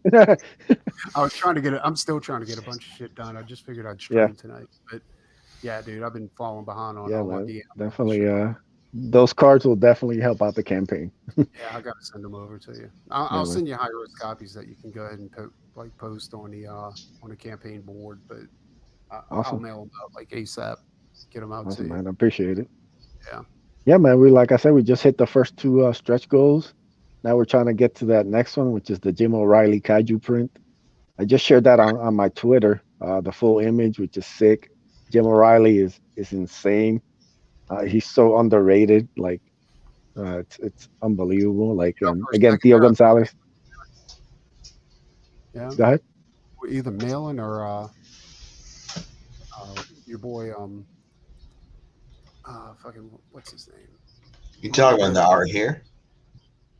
I was trying to get it. I'm still trying to get a bunch of shit done. I just figured I'd stream tonight. But yeah, dude, I've been falling behind on all my DMs. Definitely. Those cards will definitely help out the campaign. Yeah, I gotta send them over to you. I'll send you high-res copies that you can go ahead and post on the campaign board. But I'll mail them out like ASAP. Get them out to you. Man, I appreciate it. Yeah. Yeah, man. Like I said, we just hit the first two stretch goals. Now we're trying to get to that next one, which is the Jim O'Reilly Kaiju print. I just shared that on my Twitter, the full image, which is sick. Jim O'Reilly is insane. He's so underrated. Like, it's unbelievable. Like, again, Theo Gonzalez. Yeah. Go ahead. We're either mailing or your boy fucking what's his name? You talking about the art here?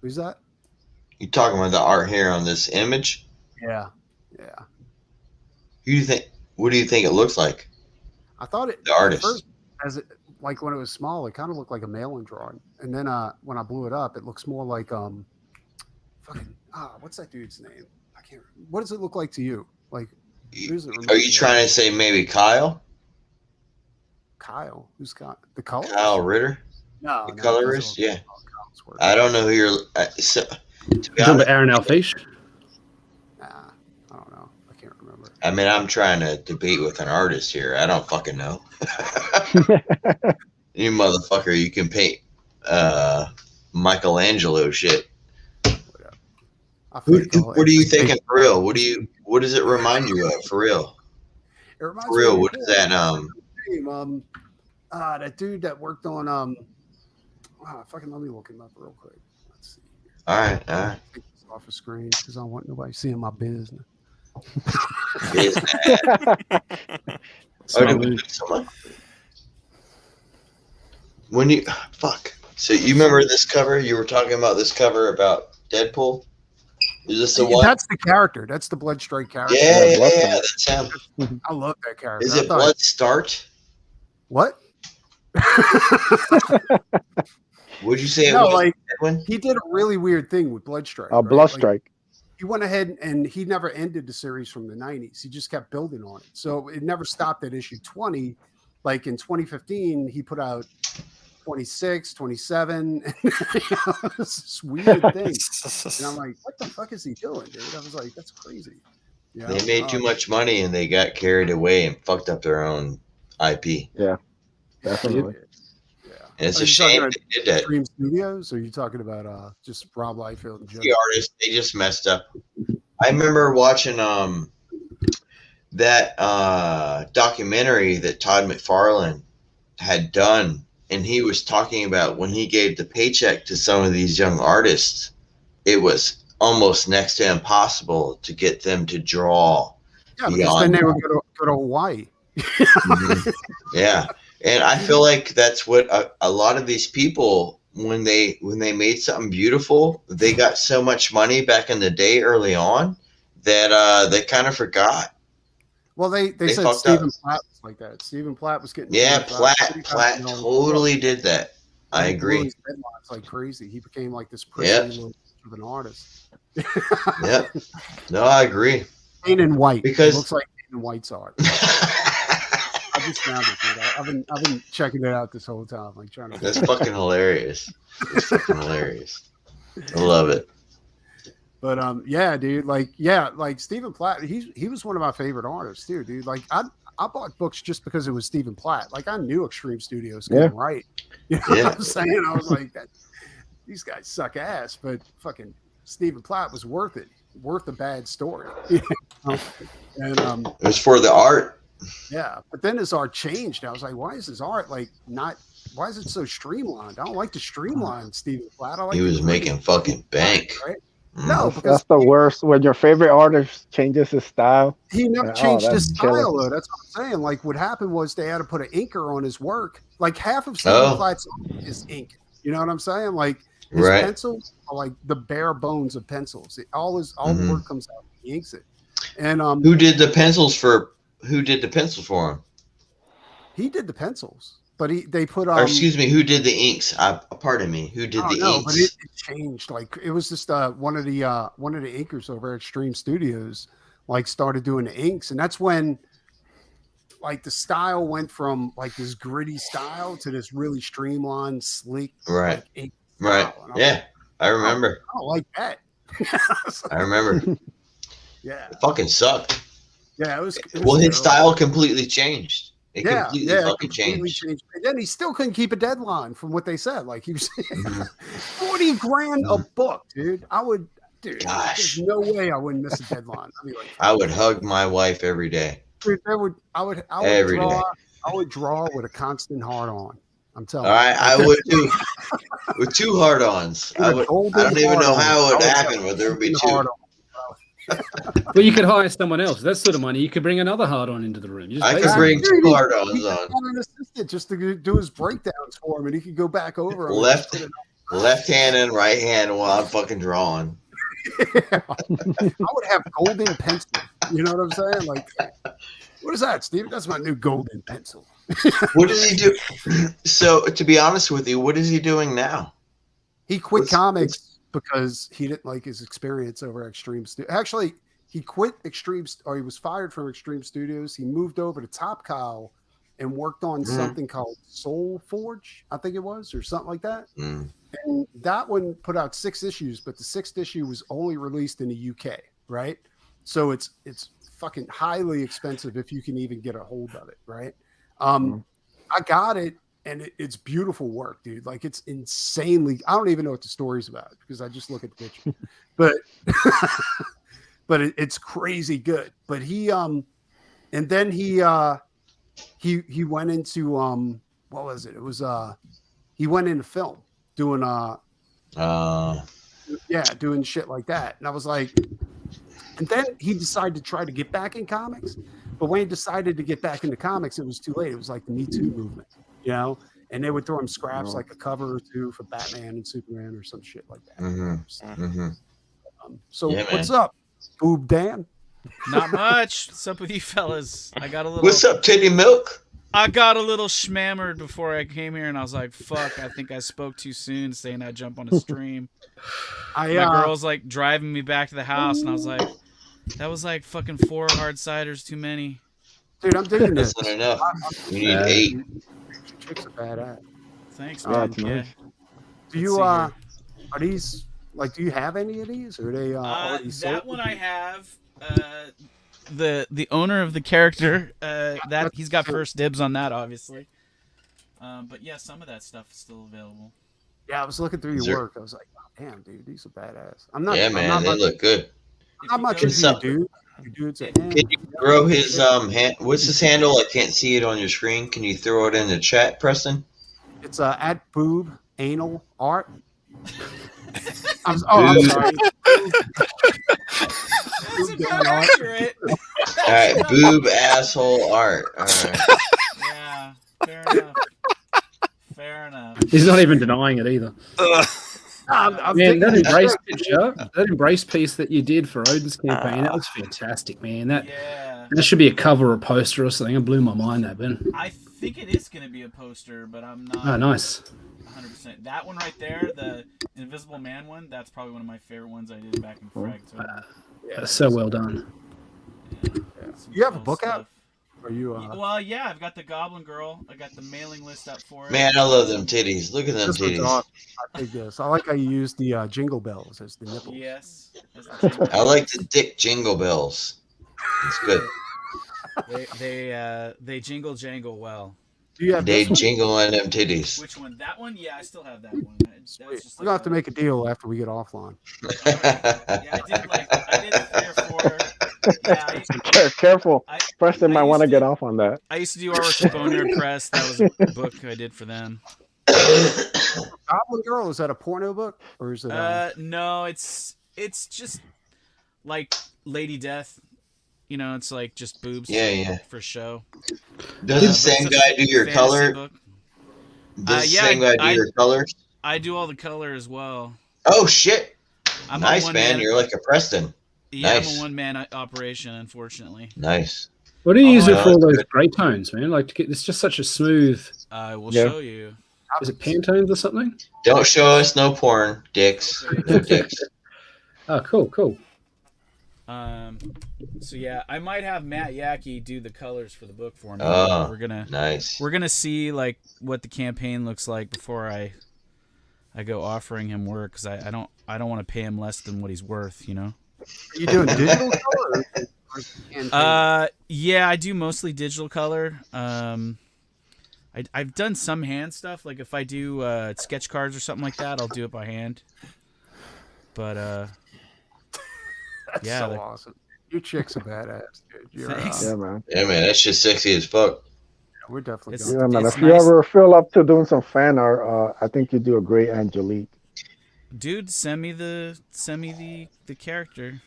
Who's that? You talking about the art here on this image? Yeah. Who do you think? What do you think it looks like? I thought it. The artist. First, like when it was small, it kind of looked like a mail-in drawing, and then when I blew it up, it looks more like what's that dude's name? I can't. What does it look like to you? Like, are you trying to say maybe Kyle? Kyle, who's got the color? Kyle Ritter. No, the colorist. Yeah. I don't know who you're. To be honest, Aaron Alfish? Nah, I don't know. I can't remember. I mean, I'm trying to debate with an artist here. I don't fucking know. You motherfucker, you can paint Michelangelo shit. What are you thinking for real? What does it remind you of for real? It reminds For real, me what is that? That dude that worked on fucking let me look him up real quick. Let's see. All right. Take this off the screen because I don't want nobody seeing my business. When you so you remember this cover? You were talking about this cover about Deadpool. Is this the one? That's the character. That's the Bloodstrike character. Yeah, that's him. I love that character. Is it Bloodstart? What? Would you say? No, it was like Edwin? he did a really weird thing with Bloodstrike. Bloodstrike. Like, he went ahead and he never ended the series from the 90s. He just kept building on it. So it never stopped at issue 20. Like in 2015, he put out 26, 27. It's this weird thing. And I'm like, what the fuck is he doing, dude? I was like, that's crazy. Yeah. They made too much money and they got carried away and fucked up their own IP. Yeah, definitely. And it's a shame they did that. Dream Studios? Or are you talking about just Rob Liefeld and Joe? The artists, they just messed up. I remember watching that documentary that Todd McFarlane had done, and he was talking about when he gave the paycheck to some of these young artists, it was almost next to impossible to get them to draw. Yeah, because then they would go to Hawaii. Yeah. And I feel like that's what a lot of these people, when they made something beautiful, they got so much money back in the day early on that they kind of forgot. Well, they said Stephen Platt was like that. Stephen Platt was getting Platt totally did that. I agree. His headlines like crazy. He became like this pretty little of an artist. Yep. No, I agree. Paint in white because it looks like paint in white's art. just found it, dude. I've been checking it out this whole time, like trying to. That's fucking hilarious. It's fucking hilarious. I love it. But yeah, dude, like Stephen Platt, he was one of my favorite artists too, dude. Like I bought books just because it was Stephen Platt. Like I knew Extreme Studios couldn't write. You know what I'm saying? I was like, these guys suck ass, but fucking Stephen Platt was worth it, worth a bad story. You know? And It was for the art. yeah, but then his art changed. I was like, why is his art like not? Why is it so streamlined? I don't like the streamlined Stephen Platt. I like He was making fucking bank. right? No, because That's the worst when your favorite artist changes his style. he never Oh, changed his that's style jealous. though. That's what I'm saying. Like what happened was they had to put an inker on his work. Like half of Stephen Platt's is ink. You know what I'm saying? Like his Right. pencils are like the bare bones of pencils. All the work comes out. He inks it. And Who did the pencils for him? he did the pencils, but they put Or excuse me, who did the inks? Pardon me. Who did I the don't know, inks? but it changed. Like it was just one of the inkers over at Extreme Studios like started doing the inks, and that's when like the style went from like this gritty style to this really streamlined, sleek, Right. like, ink Right. style. And I'm Yeah, like, I remember. I don't like that. I remember. Yeah, It fucking sucked. yeah. It was Well, terrible. his style completely changed. It Yeah, completely yeah, fucking completely changed. changed. And then he still couldn't keep a deadline from what they said. Like he was Mhm. 40 grand a book, dude. Dude, Gosh. there's no way I wouldn't miss a deadline. I mean, like, I would hug my wife every day. dude, I would Every draw. day. I would draw with a constant hard on. I'm telling All right, you. I would too. With two hard-ons. I With a don't golden even know hard-on. how it I would have happen, but there would be a two. hard-on. Well, you could hire someone else. That sort of money, you could bring another hard on into the room. You just I pay could someone. bring two He hard-ons could on. have an assistant just to do his breakdowns for him, and he could go back over 'em and Left, just put left hand and right hand while I'm fucking drawing. I would have golden pencil. You know what I'm saying? Like, what is that, Steve? That's my new golden pencil. What does he do? So, to be honest with you, what is he doing now? He quit What's- comics because he didn't like his experience over at Extreme Studios. Actually, he quit or he was fired from Extreme Studios. He moved over to Top Cow and worked on something called Soul Forge, I think it was, or something like that. Mm. And that one put out 6 issues, but the 6th issue was only released in the UK, right? So it's fucking highly expensive if you can even get a hold of it, right? I got it, and it's beautiful work, dude. Like it's insanely. I don't even know what the story's about because I just look at the picture, but but it's crazy good. But he and then he went into what was it? It was he went into film doing doing shit like that, and I was like, and then he decided to try to get back in comics. But when he decided to get back into comics, it was too late. It was like the Me Too movement, you know? And they would throw him scraps like a cover or two for Batman and Superman or some shit like that. So Yeah, what's man. up, Boob Dan? Not much. What's up with you fellas? I got a little. What's up, Titty Milk? I got a little schmammered before I came here, and I was like, "Fuck!" I think I spoke too soon, saying I'd jump on a stream. My girl's like driving me back to the house, and I was like, "That was like fucking 4 hard ciders too many." Dude, I'm digging this. That's not enough. We need 8. Chicks are badass. Thanks, Oh, man. that's Yeah. nice. Do you see are here. these like? Do you have any of these? Or are they already sold? That one I have. The owner of the character. That he's got first dibs on that, obviously. But yeah, some of that stuff is still available. Yeah, I was looking through Is your there- work. I was like, oh, damn, dude, these are badass. I'm not. Yeah, I'm man, not they much, look good. I'm not much If you into go- What's you, up? dude. You dudes are Can you throw his hand? What's his handle? I can't see it on your screen. Can you throw it in the chat, Preston? It's at boob anal art. I'm sorry. That's about accurate. All right, boob asshole art. All right. Yeah, fair enough. Fair enough. He's not even denying it either. I'm Man, that thinking- embrace picture, that embrace piece that you did for Odin's campaign, that was fantastic, man. Yeah, That should be a cover or a poster or something. It blew my mind, that Ben. I think it is going to be a poster, but I'm not Oh, nice. 100%. That one right there, the Invisible Man one, that's probably one of my favorite ones I did back in Frag. So, That's so well done. some You have a cool book out? Are you? Well, yeah, I've got the Goblin Girl. I got the mailing list up for it. Man, I love them titties. Look at them This one's titties. awesome. I dig this. I like how you use the jingle bells as the nipples. Yes. That's the jingle I like the dick jingle bells. It's good. They jingle jangle well. Do you have They this one? jingle on them titties. Which one? That one? Yeah, I still have that one. Sweet. We're gonna have to make a deal after we get offline. Yeah, I did 3 or 4. Yeah, Careful. Preston I might want to used get off on that. I used to do artwork for Bonehead Press. That was a book I did for them. Goblin Girl, is that a porno book or is it? No, it's just like Lady Death. You know, it's like just boobs. Yeah. For show. Does the same guy do your color? Book. Does the same guy do your colors? I do all the color as well. Oh shit! I'm nice, man. You're like a Preston. Yeah, nice. I'm a one-man operation, unfortunately. Nice. What do you use it for all those gray tones, man? Like, it's just such a smooth. I will show you. Is it Pantones or something? Don't show us no porn, dicks. Okay. No dicks. Oh, cool. So yeah, I might have Matt Yackey do the colors for the book for me. Oh, nice. We're gonna see like what the campaign looks like before I go offering him work because I don't want to pay him less than what he's worth, you know. Are you doing digital color? Yeah, I do mostly digital color. I've done some hand stuff. Like if I do sketch cards or something like that, I'll do it by hand. But that's yeah, so awesome. Your chick's a badass, dude. Yeah, man. Yeah, man, that's just sexy as fuck. Yeah, we're definitely. Yeah, man. If you ever feel up to doing some fan art, I think you do a great Angelique. Dude, send me the character.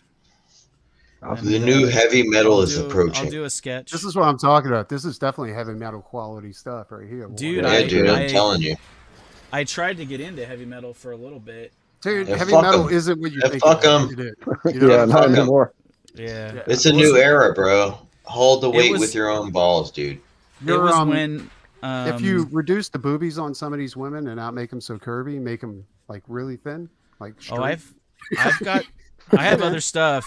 The new heavy metal is approaching. I'll do a sketch. This is what I'm talking about. This is definitely heavy metal quality stuff right here. Dude, I'm telling you. I tried to get into heavy metal for a little bit. Dude, heavy metal isn't what you think. Fuck them. Yeah, not anymore. Yeah. It's a new era, bro. Hold the weight with your own balls, dude. It was when if you reduce the boobies on some of these women and not make them so curvy, make them like really thin, like straight. I have other stuff.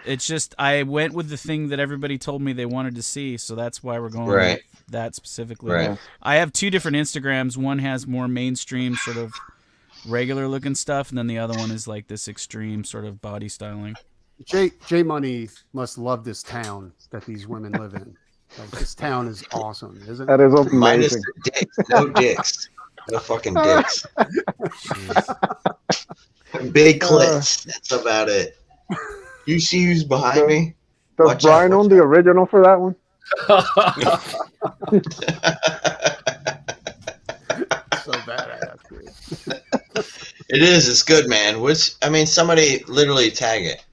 It's just I went with the thing that everybody told me they wanted to see, so that's why we're going with that specifically. Right. I have 2 different Instagrams. One has more mainstream sort of regular looking stuff, and then the other one is like this extreme sort of body styling. J Money must love this town that these women live in. Like, this town is awesome, isn't it? That is amazing. Minus the dicks. No dicks. No fucking dicks. Big clits. That's about it. You see who's behind me? Does Brian own the original for that one? So badass, dude. It is. It's good, man. Somebody literally tag it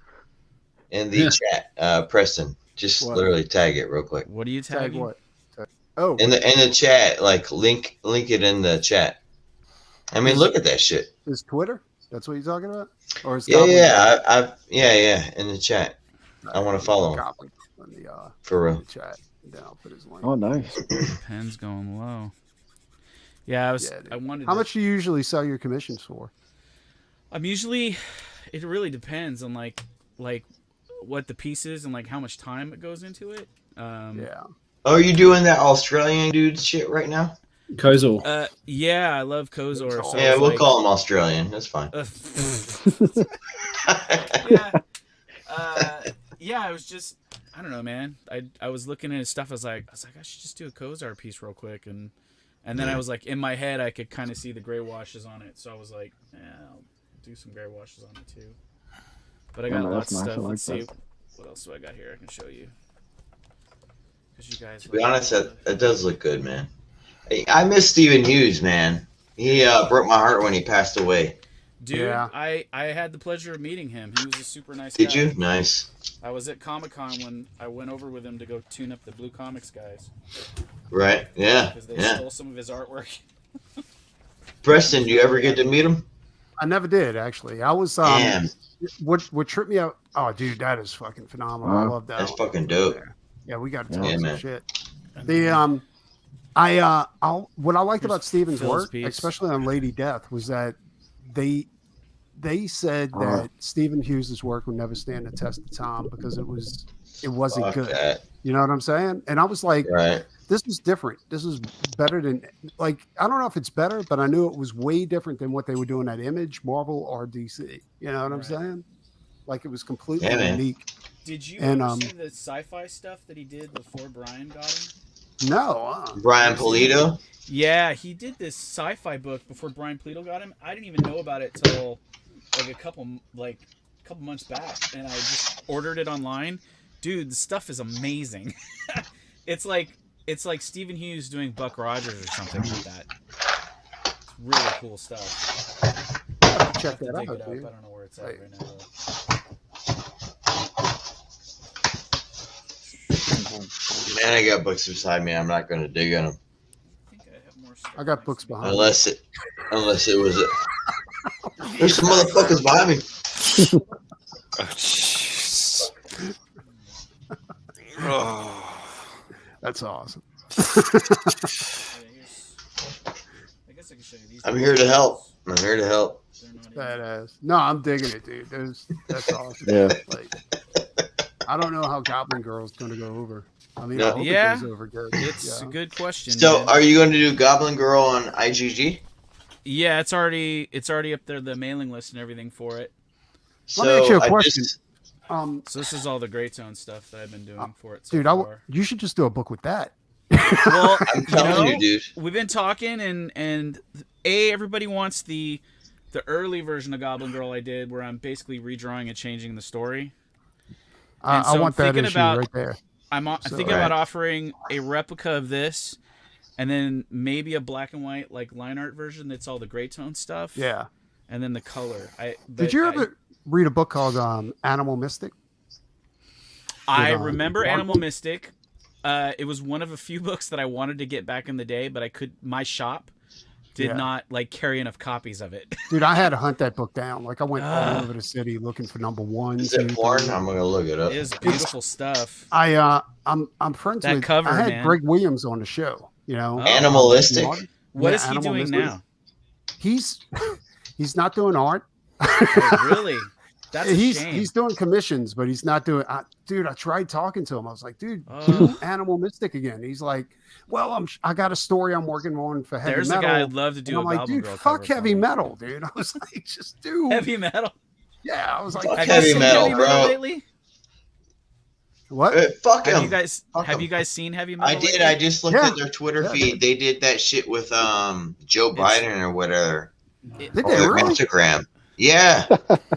in the chat. Preston, just literally tag it real quick. What are you tagging? Tag what? Oh, in the chat, like link it in the chat. I mean, look at that shit. Is Twitter? That's what you're talking about? Or is in the chat. I want to follow him. For real. Chat. Then I'll put his link. Oh, nice. Pen's going low. Yeah, I wanted. How much do you usually sell your commissions for? I'm usually. It really depends on like what the piece is and like how much time it goes into it. Yeah. Oh, are you doing that Australian dude shit right now? Kozor. Yeah, I love Kozor. So yeah, we'll call him Australian. That's fine. Yeah, I was just, I don't know, man. I was looking at his stuff. I was like, I should just do a Kozar piece real quick, and then I was like, in my head, I could kind of see the gray washes on it, so I was like, I'll do some gray washes on it too. But I got lots of stuff. Let's see, what else do I got here? I can show you. You guys, to be honest, that does look good, man. I miss Stephen Hughes, man. He broke my heart when he passed away. Dude, yeah. I had the pleasure of meeting him. He was a super nice guy. Did you? Nice. I was at Comic-Con when I went over with him to go tune up the Blue Comics guys. Right, yeah. Because they stole some of his artwork. Preston, do you ever get to meet him? I never did, actually. I was Damn. What tripped me out? Oh, dude, that is fucking phenomenal. I love that. That's fucking dope. Yeah, we got to talk some shit. The what I liked about Steven's work, especially on Lady Death, was that they they said that Stephen Hughes' work would never stand the test of time because it wasn't Fuck good. that. You know what I'm saying? And I was like, Right. this is different. This is better than, like, I don't know if it's better, but I knew it was way different than what they were doing at Image, Marvel, or DC. You know what I'm saying? Like, it was completely unique. Did you And, ever see the sci-fi stuff that he did before Brian got him? No. Brian Polito? Yeah, he did this sci-fi book before Brian Polito got him. I didn't even know about it till like a couple months back, and I just ordered it online. Dude, the stuff is amazing. It's like Stephen Hughes doing Buck Rogers or something like that. It's really cool stuff. Check that out, Dig it up. dude. I don't know where it's at right now. Though. Man, I got books beside me. I'm not going to dig in them. I think I have more stuff I got books behind me. Unless it was a... There's some motherfuckers behind me. Oh, jeez. Oh. That's awesome. I guess I can show you these. I'm here to help. I'm here to help. Badass. No, I'm digging it, dude. That's awesome. Yeah. Like, I don't know how Goblin Girl's going to go over. I mean, No. I hope Yeah. it goes over good. It's a good question. So, man. are you going to do Goblin Girl on IGG? Yeah, it's already up there, the mailing list and everything for it. Let me ask you a I question. just- So this is all the Grey Tone stuff that I've been doing for it. So Dude, far. you should just do a book with that. Well, I'm telling you, know, dude. we've been talking, and everybody wants the early version of Goblin Girl I did, where I'm basically redrawing and changing the story. And I so want I'm that thinking issue about- right there. I'm So- thinking about offering a replica of this, and then maybe a black and white like line art version that's all the Grey Tone stuff. Yeah. And then the color. Did you ever read a book called Animal Mystic? I With, remember Mark? Animal Mystic. It was one of a few books that I wanted to get back in the day, but my shop did Yeah. not like carry enough copies of it. Dude, I had to hunt that book down. Like, I went all over the city looking for number one. Is it 2, porn? 3. I'm going to look it up. It is beautiful stuff. I'm friends That with. cover, I had man. Greg Williams on the show. You know, Oh. Animalistic? What Yeah, is he Animal doing Mystic. now? He's not doing art. Oh, really? That's a shame. He's doing commissions, but he's not doing. Dude, I tried talking to him. I was like, dude, Oh. do Animal Mystic again. He's like, well, I got a story I'm working on for heavy There's metal. a guy I'd love to And do I'm a like, Goblin dude, Girl fuck cover for heavy me. metal, dude. I was like, just do Heavy metal. Yeah, I was like, Fuck Have heavy you seen metal, heavy metal bro. lately? what? Fuck Have him. you guys Fuck have him. you guys seen heavy metal? I did. lately? I just looked Yeah. at their Twitter Yeah. feed. They did that shit with Joe Biden or whatever. Did Or they their really? Instagram. Yeah.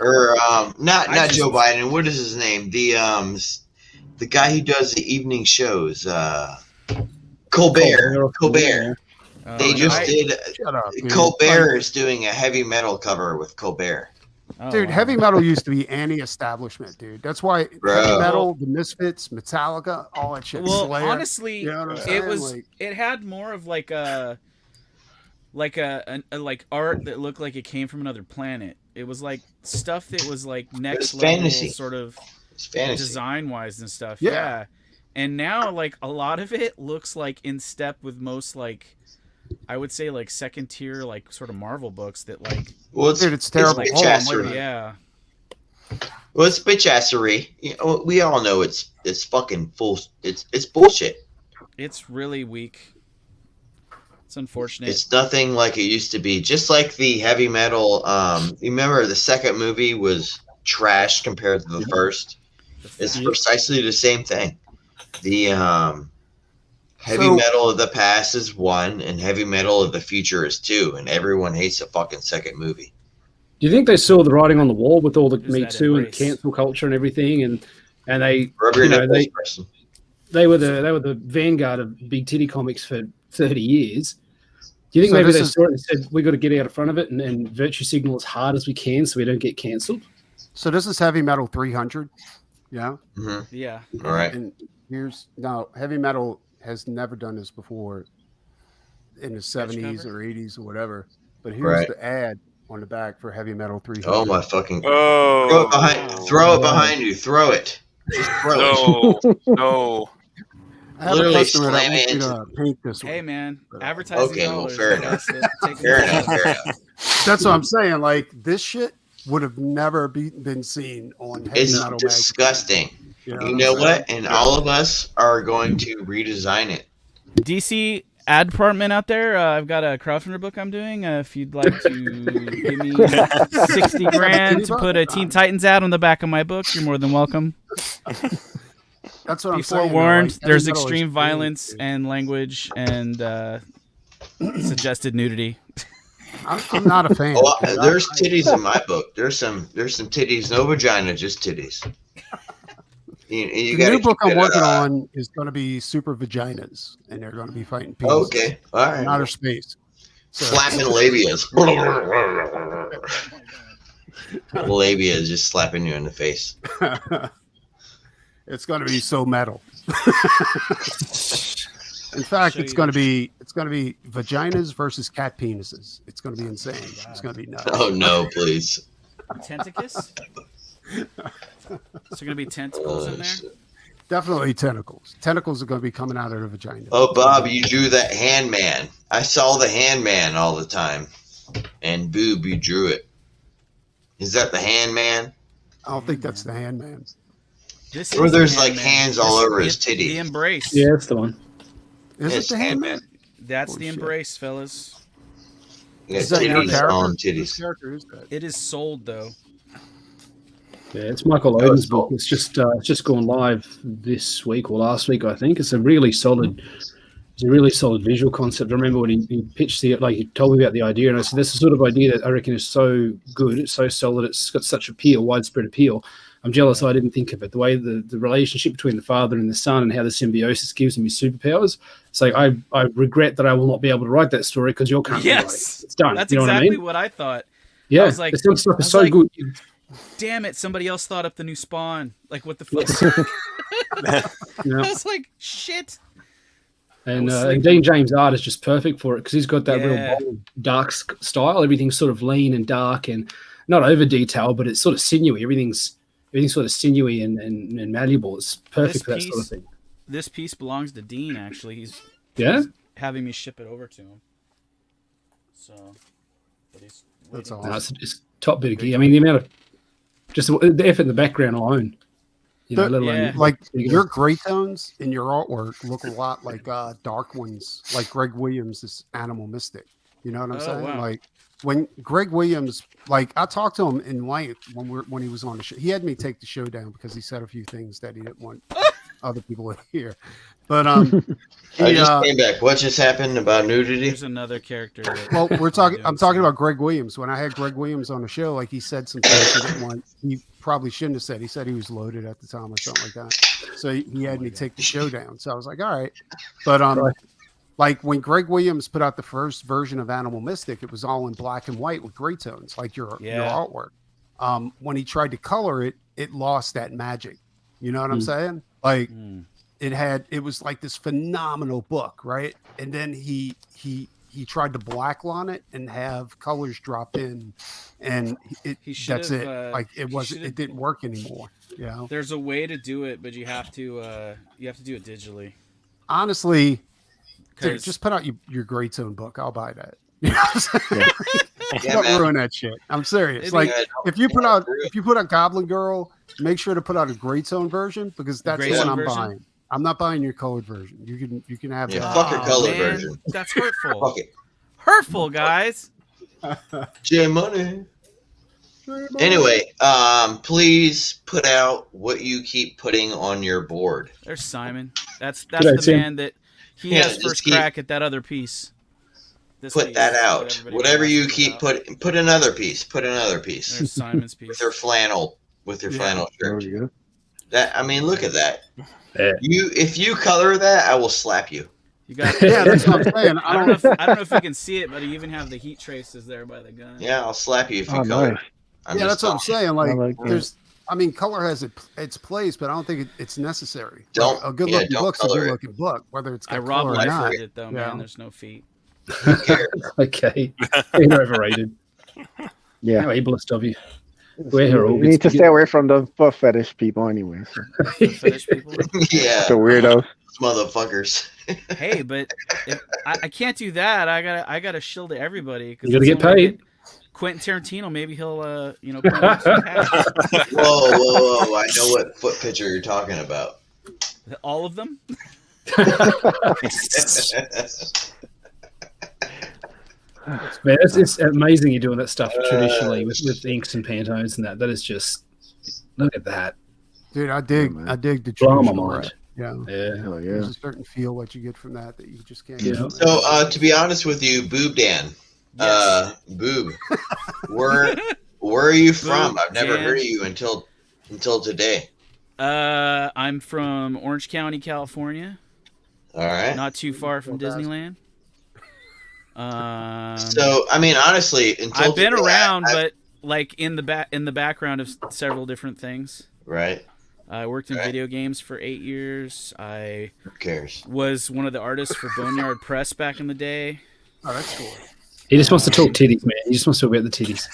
Or not I just- Joe Biden. What is his name? The guy who does the evening shows. Colbert. Colbert. Oh, They just I- did. Shut up, dude. Colbert is doing a heavy metal cover with Colbert. oh, Dude, wow. heavy metal used to be anti-establishment, dude. That's why Bro. heavy metal, the Misfits, Metallica, all that shit. Well, Slayer, honestly, you know what I'm it saying? was Like- it had more of like a art that looked like it came from another planet. It was like stuff that was like next was level fantasy. sort of It's fantasy. design wise and stuff. Yeah. Yeah. And now like a lot of it looks like in step with most like I would say like second tier like sort of Marvel books that like Well, it's, Dude, it's terrible. It's Hold on, wait a bitchassery. minute. yeah. Well, it's bitchassery. You know, we all know it's fucking full. It's bullshit. It's really weak. It's unfortunate. It's nothing like it used to be. Just like the heavy metal. You remember the second movie was trash compared to the first. It's precisely the same thing. The heavy So- metal of the past is 1, and heavy metal of the future is 2, and everyone hates the fucking second movie. Do you think they saw the writing on the wall with all the There's Me that Too and embrace. cancel culture and everything, and they Rub your You know, nipples, they- person. they were the vanguard of big titty comics for 30 years? Do you think So maybe this they is- saw it and said we got to get out in front of it and virtue signal as hard as we can so we don't get cancelled? So this is heavy metal 300. Yeah. hmm yeah. All right. And heavy metal has never done this before in the 70s cover? or 80s or whatever. But here's Right. the ad on the back for heavy metal 300. Oh my fucking! Oh Throw it behind. Throw it behind you. Throw it. Just throw it. no, no. I have a Literally customer that slam wants it me to paint this Hey one. man, But, advertising okay, well, dollars. fair I guess, that take Fair them enough. down. Fair enough. That's what I'm saying. Like this shit, would have never been seen on heavy It's metal disgusting. magazine. You know what? And all of us are going to redesign it. DC ad department out there, I've got a crowdfunder book I'm doing. If you'd like to give me 60 grand to put a Teen Titans ad on the back of my book, you're more than welcome. That's what Be I'm saying. forewarned, Like, there's heavy metal extreme is violence crazy. and language and suggested nudity. I'm not a fan. Oh, there's titties in my book. There's some titties, no vagina, just titties. You The gotta new book keep I'm it, working on is going to be super vaginas, and they're going to be fighting people Okay, all in right. outer space. So, Slapping labias. Labia is just slapping you in the face. it's going to be so metal. In fact, it's going to be vaginas versus cat penises. It's going to be insane. It's going to be nuts. Oh no, please. Tentacus? Is there going to be tentacles in there? Definitely tentacles. Tentacles are going to be coming out of the vagina. Oh, Bob, you drew that hand man. I saw the hand man all the time. And Boob, you drew it. Is that the hand man? I don't think that's the hand man. This Or is there's the like Handman. hands all over his The titty. embrace. Yeah, that's the one. Is It's it the hand man? That's Holy the shit. embrace, fellas. Yeah, Is that your titties character? on Whose titties. character is that? It is sold though. Yeah, it's Michael No, Oden's it's book. not. It's just gone live this week or last week, I think. It's a really solid visual concept. I remember when he pitched he told me about the idea, and I said, "That's the sort of idea that I reckon is so good. It's so solid. It's got such widespread appeal. I'm jealous I didn't think of it. The way the relationship between the father and the son, and how the symbiosis gives him his superpowers. It's like I regret that I will not be able to write that story because you're currently writing Yes, it. It's done. that's you know exactly what I mean? what I thought. Yeah, was like- the stuff I is was so like- good. Damn it! Somebody else thought up the new Spawn. Like what the fuck? You know? I was like, shit. And, was and sleeping. Dean James' art is just perfect for it because he's got that Yeah. real bold, dark style. Everything's sort of lean and dark and not over detailed, but it's sort of sinewy. Everything's sort of sinewy and malleable. It's perfect This for that sort of piece- thing. This piece belongs to Dean. Actually, he's Yeah, having me ship it over to him. So, but he's That's waiting. awesome. no, it's top bit of gear. I mean, the amount of just the effort in the background alone. You know, The- let alone Yeah. Like bigger. your gray tones in your artwork look a lot like dark ones, like Greg Williams, this Animal Mystic. You know what I'm Oh, saying? wow. Like when Greg Williams, like I talked to him in length when he was on the show. He had me take the show down because he said a few things that he didn't want other people to hear. But I he, just came back. What just happened about nudity? There's another character. that- well, we're talking. doing I'm talking some- about Greg Williams. When I had Greg Williams on the show, like he said some things he didn't want. He probably shouldn't have said. He said he was loaded at the time or something like that. So he had me take the show down. So I was like, all right. But Right. like when Greg Williams put out the first version of Animal Mystic, it was all in black and white with gray tones, like your artwork. When he tried to color it, it lost that magic. You know what I'm saying? Like it was like this phenomenal book, right? And then he tried to blackline it and have colors drop in, and He should that's have, it. Like he it wasn't. should have- It didn't work anymore. You know, There's a way to do it, but you have to do it digitally. honestly, dude, 'Cause- just put out your gray tone book. I'll buy that. You know what I'm saying? Yeah, Don't man. ruin that shit. I'm serious. It'd Like Yeah, if you put out Goblin Girl, make sure to put out a gray tone version because that's gray the one tone I'm version? buying. I'm not buying your colored version. You can have Yeah, that. fuck your Aw, color man, version. That's hurtful. Fuck it. Hurtful, guys. J Money. Anyway, please put out what you keep putting on your board. There's Simon. That's Good the idea. man that he Yeah, has just first keep- crack at that other piece. This Put piece, that what out. everybody Whatever wants you to keep put out. put another piece. Put another piece There's Simon's with piece. your flannel flannel There shirt. we go. That I mean, look at that. Yeah. If you color that, I will slap you. You got. Yeah, that's what I'm saying. I don't know if you can see it, but you even have the heat traces there by the gun. Yeah, I'll slap you if you Oh, color. nice. I'm Yeah, just that's what I'm talking. saying. Like, like that. there's, I mean, color has its place, but I don't think it's necessary. Don't- Like, a good yeah, looking don't book's a color it. good looking book, whether it's I got Rob color or not. Liefeld it though, man. Yeah. There's no feet. Who cares? Okay, you're overrated. Yeah. How ableist of you. Wear her You need to stay away from the foot fetish people anyway. So. The fetish people. Yeah, The weirdos. motherfuckers. Hey, but if, I can't do that. I gotta shield to everybody. 'cause You gotta that's get the only way paid. Quentin Tarantino, maybe he'll put up some cash. Whoa! I know what foot picture you're talking about. All of them. Man, it's amazing you're doing that stuff traditionally with inks and Pantones and that. That is just, look at that. Dude, I dig the Blow my traditional mind. art. Yeah. Hell yeah. There's a certain feel what you get from that you just can't Yeah. get. So, to be honest with you, Boob Dan, Yes. Boob, where are you from? Boob I've never Dan. heard of you until today. I'm from Orange County, California. All right. Not too far from Well, Disneyland. So, I mean, honestly, until I've been today, around, but like in the background of several different things. right. I worked in Right. video games for 8 years. I Who cares? was one of the artists for Boneyard Press back in the day. Oh, that's cool. He just wants to talk titties, man. He just wants to talk about the titties.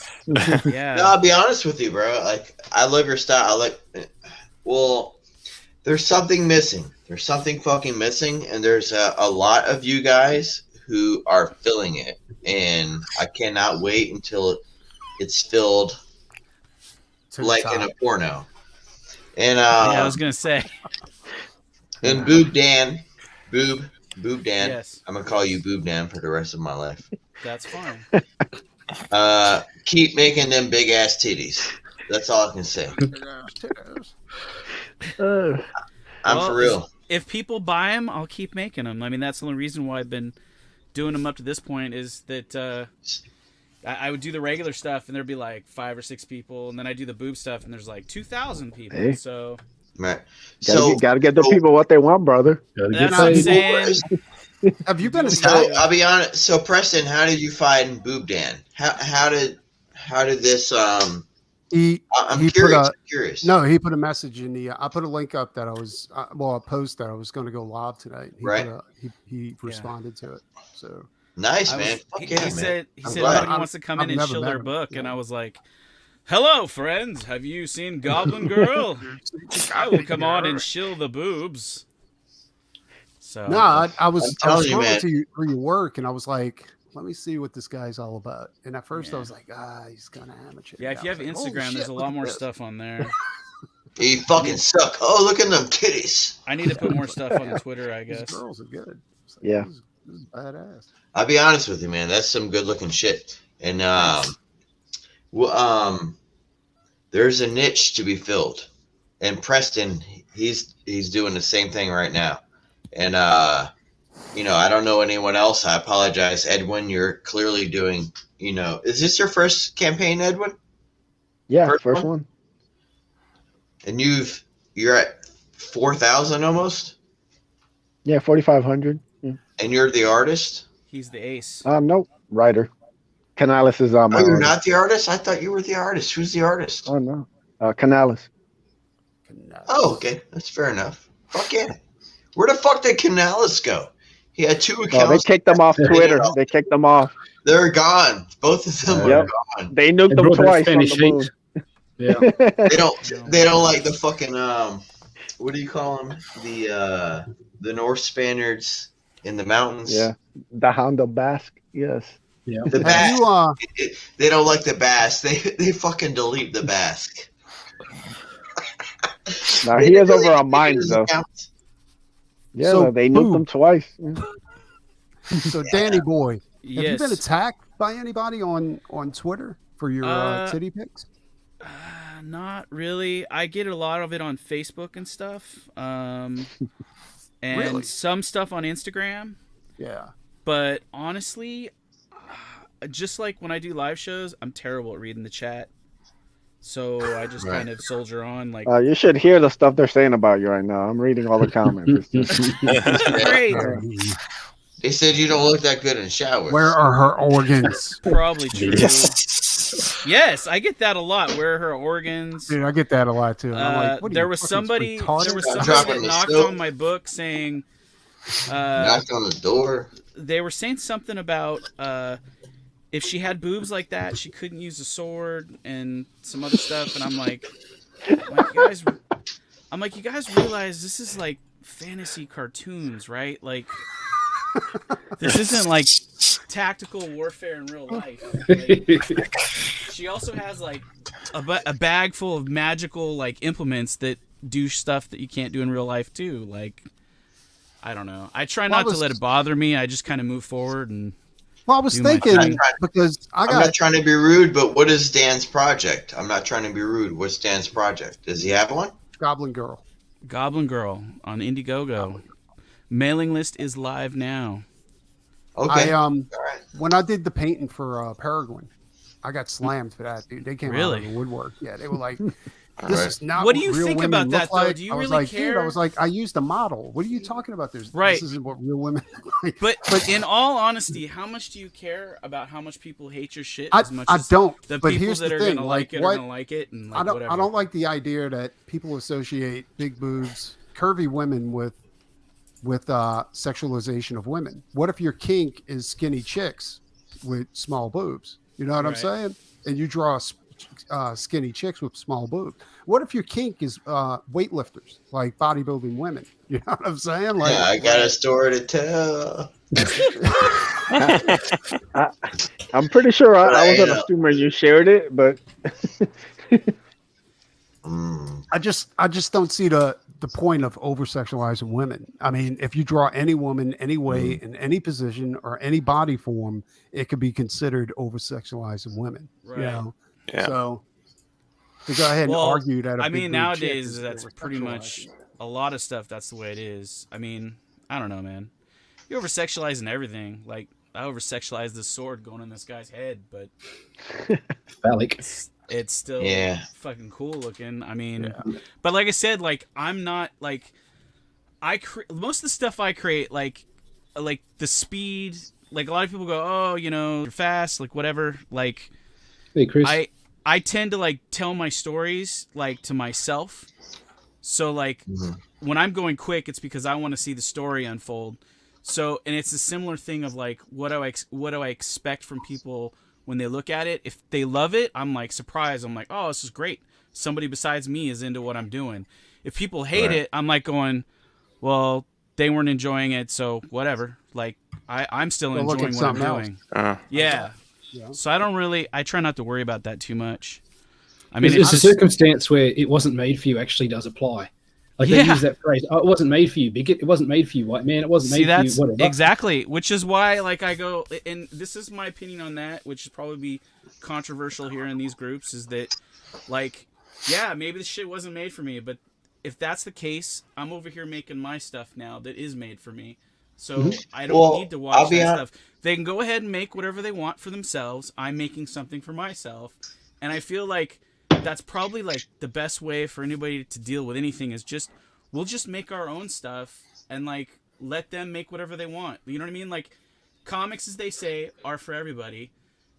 Yeah. No, I'll be honest with you, bro. Like, I love your style. Well, there's something missing. There's something fucking missing, and there's a lot of you guys who are filling it, and I cannot wait until it's filled To the like top. in a porno. And Yeah, I was gonna say. and Boob Dan, Boob Dan. Yes, I'm gonna call you Boob Dan for the rest of my life. that's fine. Keep making them big ass titties. That's all I can say. I'm Well, for real. If people buy them, I'll keep making them. I mean, that's the only reason why I've been doing them up to this point is that I would do the regular stuff and there'd be like 5 or 6 people, and then I do the boob stuff and there's like 2,000 people. Hey. So Right. Gotta get the people what they want, brother. Gotta get that's what I'm paid. saying. Have you been So attacked? I'll be honest. So Preston, how did you find Boob Dan? How did this I'm He curious. put Curious. No, he put a message in the. I put a link up that I was, a post that I was going to go live tonight. Right. He responded to it. So Nice, I man. was- Fuck he, yeah, he man. said I'm nobody glad. wants to come I've in and never shill met their him, book, yeah. and I was like, "Hello, friends. Have you seen Goblin Girl? I will come on and shill the boobs." So no, I was I'm telling you, scrolling man. through your work, and I was like, let me see what this guy's all about. And at first, Yeah. I was like, he's kind of amateur. yeah, if I you was have like, holy Instagram, shit, there's a look lot at more this. stuff on there. You fucking suck. Oh, look at them titties. I need to put more stuff on Twitter, I These guess. girls are good. It's like, Yeah. this is badass. I'll be honest with you, man. That's some good looking shit. And there's a niche to be filled. And Preston, he's doing the same thing right now. And I don't know anyone else. I apologize, Edwin. You're clearly doing. Is this your first campaign, Edwin? Yeah, First first one? one. And you're at 4,000 almost, Yeah, 4,500. Yeah. and you're the artist. He's the ace. Nope, writer. Canales is my Oh, you're artist. not the artist. I thought you were the artist. Who's the artist? Oh no, Canales. Oh, okay, that's fair enough. Fuck yeah. Where the fuck did Canales go? He had 2 Oh, accounts. they kicked them off Twitter. They kicked them off. They're gone. Both of them Yep. are gone. They nuked They them brought that twice on Spanish the moon. heat. Yeah. They don't like the fucking what do you call them? The North Spaniards in the mountains. Yeah, the Hound of Basque. Yes. Yeah. The Have Basque. you, They don't like the Basque. They fucking delete the Basque. Now They he is delete over on mine his though. account. Yeah, So, they nuked boom. them twice. Yeah. so Danny boy, have you Yes. been attacked by anybody on Twitter for your titty pics? Not really. I get a lot of it on Facebook and stuff. And Really? some stuff on Instagram. Yeah. But honestly, just like when I do live shows, I'm terrible at reading the chat. So I just Right. kind of soldier on. Like, You should hear the stuff they're saying about you right now. I'm reading all the comments. It's just- great. They said you don't look that good in showers. Where are her organs? Probably true. Yes. Yes, I get that a lot. Where are her organs? Dude, I get that a lot too. And I'm like, what are There you, was fucking somebody. retarded? There was I'm somebody dropping that the knocked soap. on my book saying. Knocked on the door. They were saying something about if she had boobs like that, she couldn't use a sword and some other stuff. And I'm like, you guys realize this is like fantasy cartoons, right? Like, this isn't like tactical warfare in real life. Like, she also has like a bag full of magical like implements that do stuff that you can't do in real life too. Like, I don't know. I try not to let it bother me. I just kind of move forward and. Well, I was thinking because I'm not trying to be rude, but what is Dan's project? I'm not trying to be rude. What's Dan's project? Does he have one? Goblin Girl. Goblin Girl on Indiegogo. Mailing list is live now. Okay. When I did the painting for Peregrine, I got slammed for that, dude. They came out of the woodwork. Yeah, they were like, "This is not." What do you real think women about that, look though? like. Do you I was really like, care? Dude, I was like, I used a model. What are you talking about? This isn't what real women look like. But in all honesty, how much do you care about how much people hate your shit? I don't. The but people here's that the are thing, gonna like it are gonna like it, and like whatever. I don't like the idea that people associate big boobs, curvy women with sexualization of women. What if your kink is skinny chicks with small boobs? You know what I'm saying? And you draw skinny chicks with small boobs. What if your kink is weightlifters, like bodybuilding women? You know what I'm saying? Like, I got a story to tell. I'm pretty sure I was an assumer you shared it, but I just don't see the point of over sexualizing women. I mean, if you draw any woman any way in any position or any body form, it could be considered over sexualizing women. Right. You know? Yeah. So to go ahead and argue that, I mean, nowadays that's pretty much a lot of stuff. That's the way it is. I mean, I don't know, man. You're over sexualizing everything. Like, I over sexualized this sword going in this guy's head, but phallic. It's still fucking cool looking. I mean, but like I said, like I'm not like most of the stuff I create, like the speed. Like a lot of people go, oh, you know, you're fast, like whatever. Like, hey, Chris. I tend to like tell my stories like to myself. So like when I'm going quick, it's because I want to see the story unfold. So, and it's a similar thing of like, what do I expect from people when they look at it? If they love it, I'm like surprised. I'm like, oh, this is great. Somebody besides me is into what I'm doing. If people hate it, I'm like going, well, they weren't enjoying it, so whatever. Like I'm still enjoying what I'm doing. Yeah. So I try not to worry about that too much. I mean, it's a circumstance where it wasn't made for you actually does apply. Like they use that phrase, oh, it wasn't made for you, bigot. It wasn't made for you, white man. It wasn't made for you, whatever. Exactly, which is why like I go, and this is my opinion on that, which is probably be controversial here in these groups, is that like, yeah, maybe this shit wasn't made for me, but if that's the case, I'm over here making my stuff now that is made for me. So I don't need to watch that stuff. They can go ahead and make whatever they want for themselves. I'm making something for myself. And I feel like that's probably like the best way for anybody to deal with anything is we'll just make our own stuff and like let them make whatever they want. You know what I mean? Like comics, as they say, are for everybody.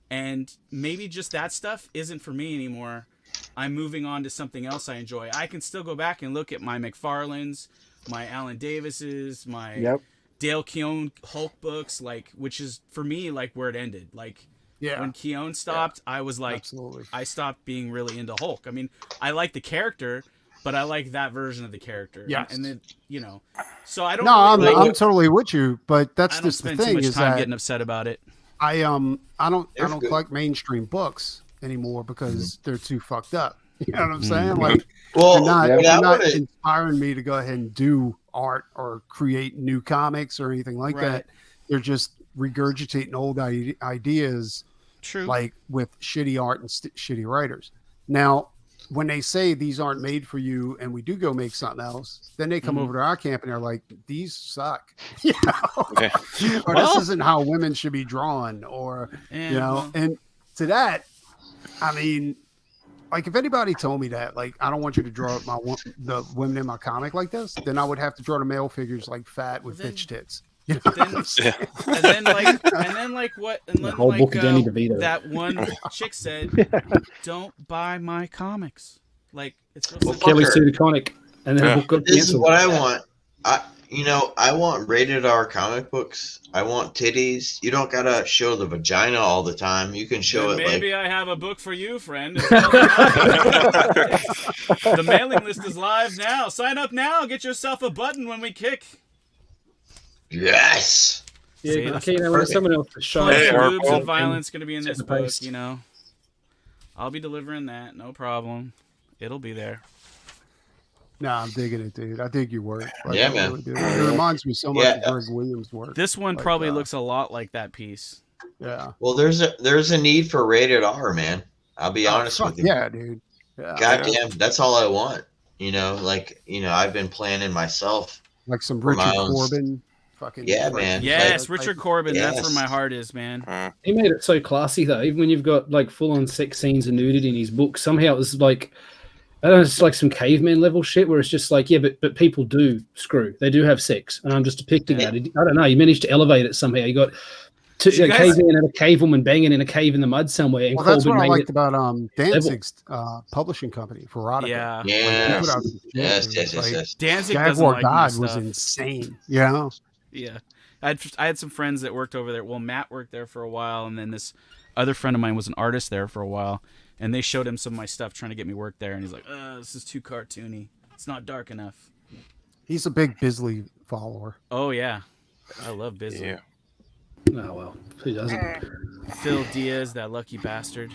And maybe just that stuff isn't for me anymore. I'm moving on to something else I enjoy. I can still go back and look at my McFarlanes, my Alan Davises, my Dale Keown Hulk books, like, which is for me like where it ended. Like when Keown stopped, I was like, I stopped being really into Hulk. I mean, I like the character, but I like that version of the character. Yeah, and then so I don't. No, really I'm totally with you, but that's just the spend thing. Too much is time that getting upset about it. I don't collect mainstream books anymore because they're too fucked up. You know what I'm saying? Like, they're not inspiring me to go ahead and do art or create new comics or anything like that. They're just regurgitating old ideas, like with shitty art and shitty writers. Now, when they say these aren't made for you and we do go make something else, then they come over to our camp and they're like, these suck. You know? Or this isn't how women should be drawn, or you know, and to that, I mean, like if anybody told me that, like, I don't want you to draw the women in my comic like this, then I would have to draw the male figures like fat with bitch tits. You know and then the whole book of Danny DeVito. That one chick said, "Don't buy my comics." Like it's Kelly Sue DeConnick, and then book of this is what I want. I want rated R comic books. I want titties. You don't gotta show the vagina all the time. You can show it. Maybe I have a book for you, friend. The mailing list is live now. Sign up now. Get yourself a button when we kick. Yes. See, Yeah, okay, when someone else is shy. plenty Hey, of our boobs boat and violence going to be in set this the book, pace. you know. I'll be delivering that, no problem. It'll be there. Nah, I'm digging it, dude. I dig your work. Like, Yeah, I man. really do. It reminds me so much Yeah. of Greg Williams' work. This one Like, probably looks a lot like that piece. Yeah. Well, there's a need for rated R, man. I'll be honest fuck with you. yeah, dude. Yeah. Goddamn, that's all I want. I've been planning myself Like some for my Richard own- Corbin. Fucking Yeah, like, man. Yes, like- Richard Corbin. That's where Yes. my heart is, man. He made it so classy though. Even when you've got like full-on sex scenes and nudity in his book, somehow it's like I don't know, it's like some caveman level shit where it's just like, yeah, but people do screw. They do have sex, and I'm just depicting that. I don't know. You managed to elevate it somehow. You got a caveman and a cavewoman banging in a cave in the mud somewhere. And Well, that's Corbin what I made liked it about Danzig's publishing company, Veronica. Yeah. Like, he Yes. put out some shit, Yes, dude. yes, yes, Like, yes. Danzig doesn't Jaguar like my God was stuff. insane. You know? Yeah. I had some friends that worked over there. Well, Matt worked there for a while, and then this other friend of mine was an artist there for a while. And they showed him some of my stuff trying to get me work there. And he's like, this is too cartoony. It's not dark enough. He's a big Bisley follower. Oh, yeah. I love Bisley. Yeah. Oh well, who doesn't? Phil Diaz, that lucky bastard.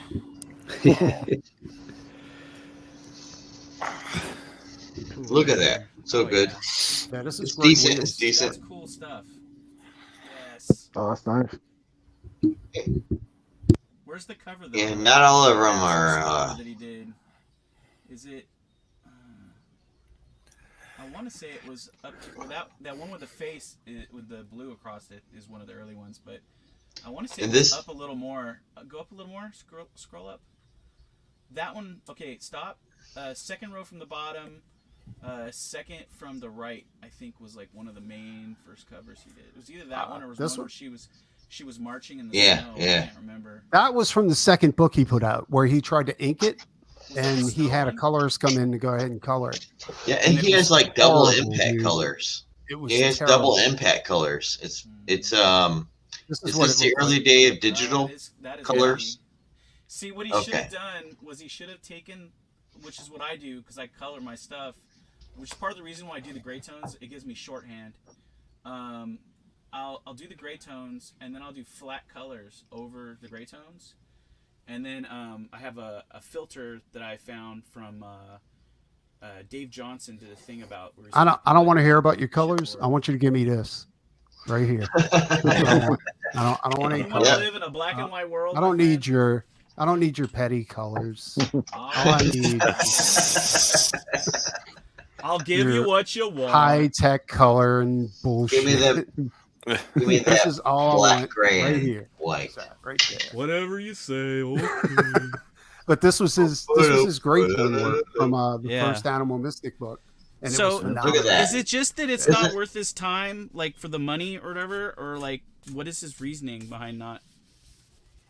Look at that. So good. Yeah, this is It's Greg decent. Williams. It's decent. That's cool stuff. Yes. Oh, that's nice. Where's the cover, though? And not all of them That's are. the cover that he did. Is it... I want to say it was up that one with the face with the blue across it is one of the early ones, but I want to say And it was this- up a little more. Go up a little more. Scroll up. That one. Okay, stop. Second row from the bottom. Second from the right. I think was like one of the main first covers he did. It was either that one or was this one one? where she was marching in the Yeah, snow. yeah. I can't remember. That was from the second book he put out, where he tried to ink it, Was that and the he snow had a one? colorist come in to go ahead and color it. Yeah, and And he it has was like double horrible, impact dude. colors. It was He has terrible. double impact colors. It's This is is what this it the looked early like. day of digital? That is colors? early. See, what he should Okay. have done was he should have taken, which is what I do because I color my stuff, which is part of the reason why I do the gray tones. It gives me shorthand. I'll do the gray tones and then I'll do flat colors over the gray tones, and then I have a filter that I found from Dave Johnson did a thing about. Where I don't want to hear about your colors. I want you to give me this right here. That's what I want. I don't want any You want to colors. live in a black and white world? I don't need your petty colors. All I need I'll give you your what you want. high tech color and bullshit. Give me that. Give me This that is all I black, want gray, right and here. white. Right there. Whatever you say. Okay. But this was his great one work from the Yeah. first Animal Mystic book. And So, it was look phenomenal. at that. Is it just that it's not worth his time, like for the money or whatever, or like what is his reasoning behind not?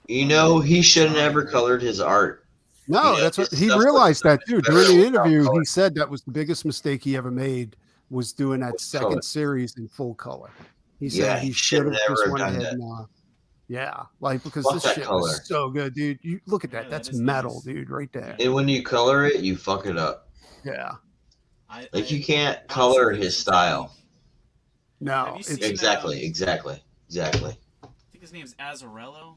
You know, he should have never colored his art. No, Yeah, that's what his he stuff realized was that too. better During the without interview, color. he said that was the biggest mistake he ever made was doing that second color. series in full color. He Yeah, said he he should have should never just have went done ahead that. and yeah, like because Fuck this that shit color. was so good, dude. You look at Yeah, that. That's that is metal, nice. dude, right there. And when you color it, you fuck it up. Yeah. Like you can't color his style. No, Have you it's seen, Exactly. I think his name's Azarello.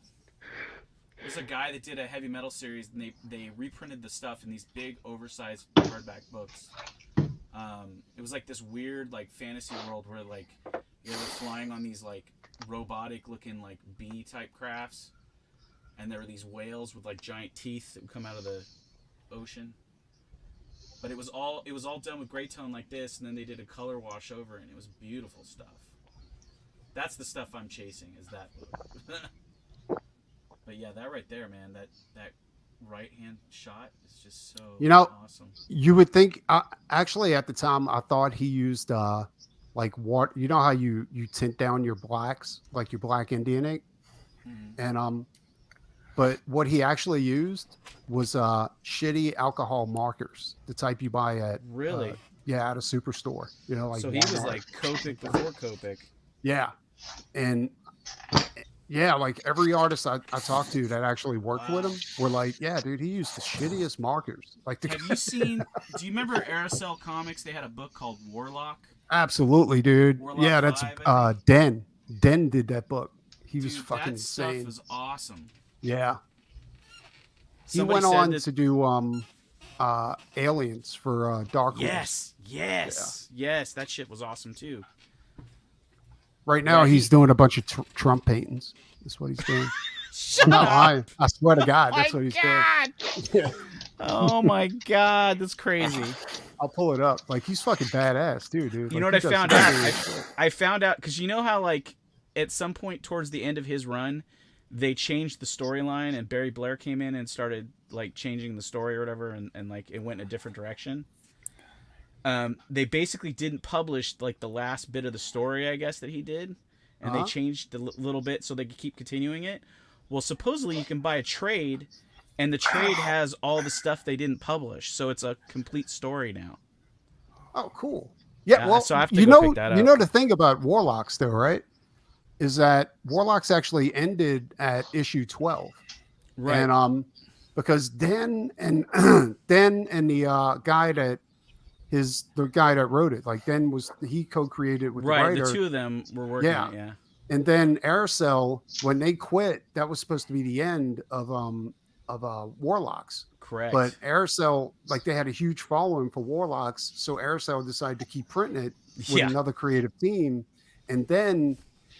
There's a guy that did a heavy metal series, and they reprinted the stuff in these big, oversized hardback books. It was like this weird, like fantasy world where like they were flying on these like robotic-looking like bee type crafts, and there were these whales with like giant teeth that would come out of the ocean. But it was all done with gray tone like this, and then they did a color wash over it, and it was beautiful stuff. That's the stuff I'm chasing, is that book. But yeah, that right there, man, that right hand shot is just so awesome. You would think actually at the time I thought he used like what you know how you tint down your blacks, like your black Indian ink, and but what he actually used was shitty alcohol markers, the type you buy at Really? at a superstore. You know, like So he was Walmart. like Copic before Copic. Yeah, and yeah, like every artist I talked to that actually worked with him were like, yeah, dude, he used the shittiest markers. Like, Have you seen? Do you remember Aerosol Comics? They had a book called Warlock. absolutely, dude. Warlock Yeah, that's 5, I think. Den. Den did that book. He was Dude, fucking that stuff insane. was awesome. Yeah. Somebody he went said on that- to do Aliens for Dark Horse. Yes, that shit was awesome too. Right now, Yeah, he's doing a bunch of Trump paintings. That's what he's doing. Shut I'm not up. lying. I swear to God, that's My what he's God. doing. Yeah. Oh my God, that's crazy. I'll pull it up. Like, he's fucking badass too, dude. You Like, know what he I does found some out? serious shit. I found out because you know how like at some point towards the end of his run, they changed the storyline and Barry Blair came in and started like changing the story or whatever, and like it went in a different direction. They basically didn't publish like the last bit of the story, I guess, that he did, and they changed a little bit so they could keep continuing it. Well, supposedly you can buy a trade, and the trade has all the stuff they didn't publish, so it's a complete story now. Oh, cool. Yeah, well, so I have to you go know, pick that you up. know the thing about Warlocks, though, right? Is that Warlocks actually ended at issue 12, Right. and because Dan and Dan and the guy that wrote it, like Dan he co-created with the Right, writer. the two of them were working Yeah. it, yeah. And then Aircell, when they quit, that was supposed to be the end of Warlocks. Correct. But Aircell, like, they had a huge following for Warlocks, so Aircell decided to keep printing it with another creative team, and then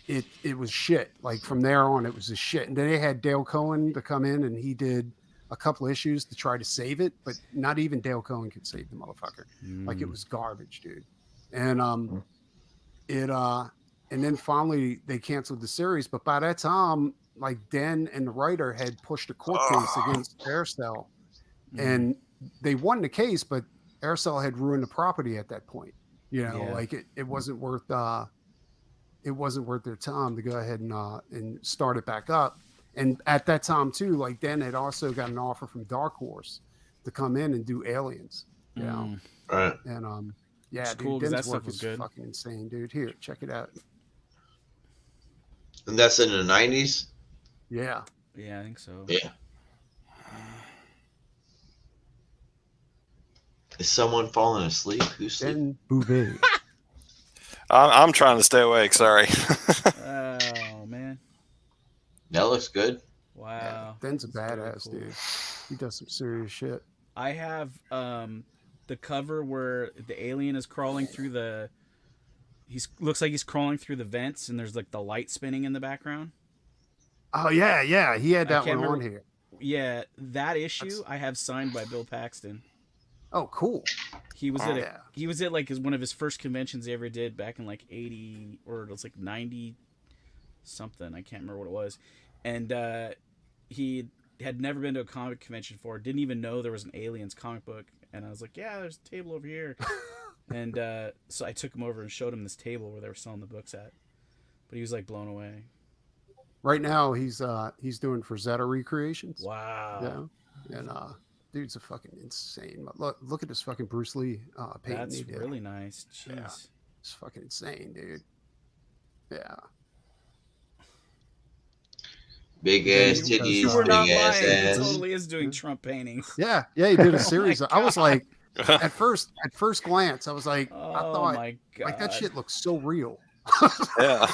it was shit. Like, from there on, it was a shit. And then they had Dale Cohen to come in, and he did a couple issues to try to save it, but not even Dale Cohen could save the motherfucker. Like, it was garbage, dude. And and then finally they canceled the series. But by that time, like, Dan and the writer had pushed a court case against Aircell, and they won the case, but Aircell had ruined the property at that point. You know, like it wasn't worth their time to go ahead and start it back up. And at that time too, like, Dan had also got an offer from Dark Horse to come in and do Aliens. You know, Right. and yeah, It's dude, cool 'cause Dan's that stuff work was is good. fucking insane, dude. Here, check it out. And that's in the 90s? Yeah. Yeah, I think so. Yeah. Is someone falling asleep? Who's sleeping? Dan Bouvet. I'm trying to stay awake. Sorry. Oh man. That looks good. Wow. Dan's a That's very badass, cool. dude. He does some serious shit. I have the cover where the alien is crawling through the looks like he's crawling through the vents and there's like the light spinning in the background. Oh yeah, yeah. He had I that can't one on remember- here. Yeah, that issue I have signed by Bill Paxton. Oh, cool. He was at Yeah. he was at like one of his first conventions he ever did back in like 80 or it was like 90 something. I can't remember what it was. And he had never been to a comic convention before, didn't even know there was an Aliens comic book. And I was like, yeah, there's a table over here. And so I took him over and showed him this table where they were selling the books at. But he was like blown away. Right now he's doing Frazetta recreations. Wow. Yeah. And dude's a fucking insane. Look at this fucking Bruce Lee painting. That's he did. really nice. Jeez. Yeah. It's fucking insane, dude. Yeah. Big ass You titties, You were not big ass lying. He ass. totally is doing Trump paintings. Yeah, he did a Oh series. my I was God. like, at first glance, I was like, Oh I thought, my god. like, that shit looks so real. Yeah.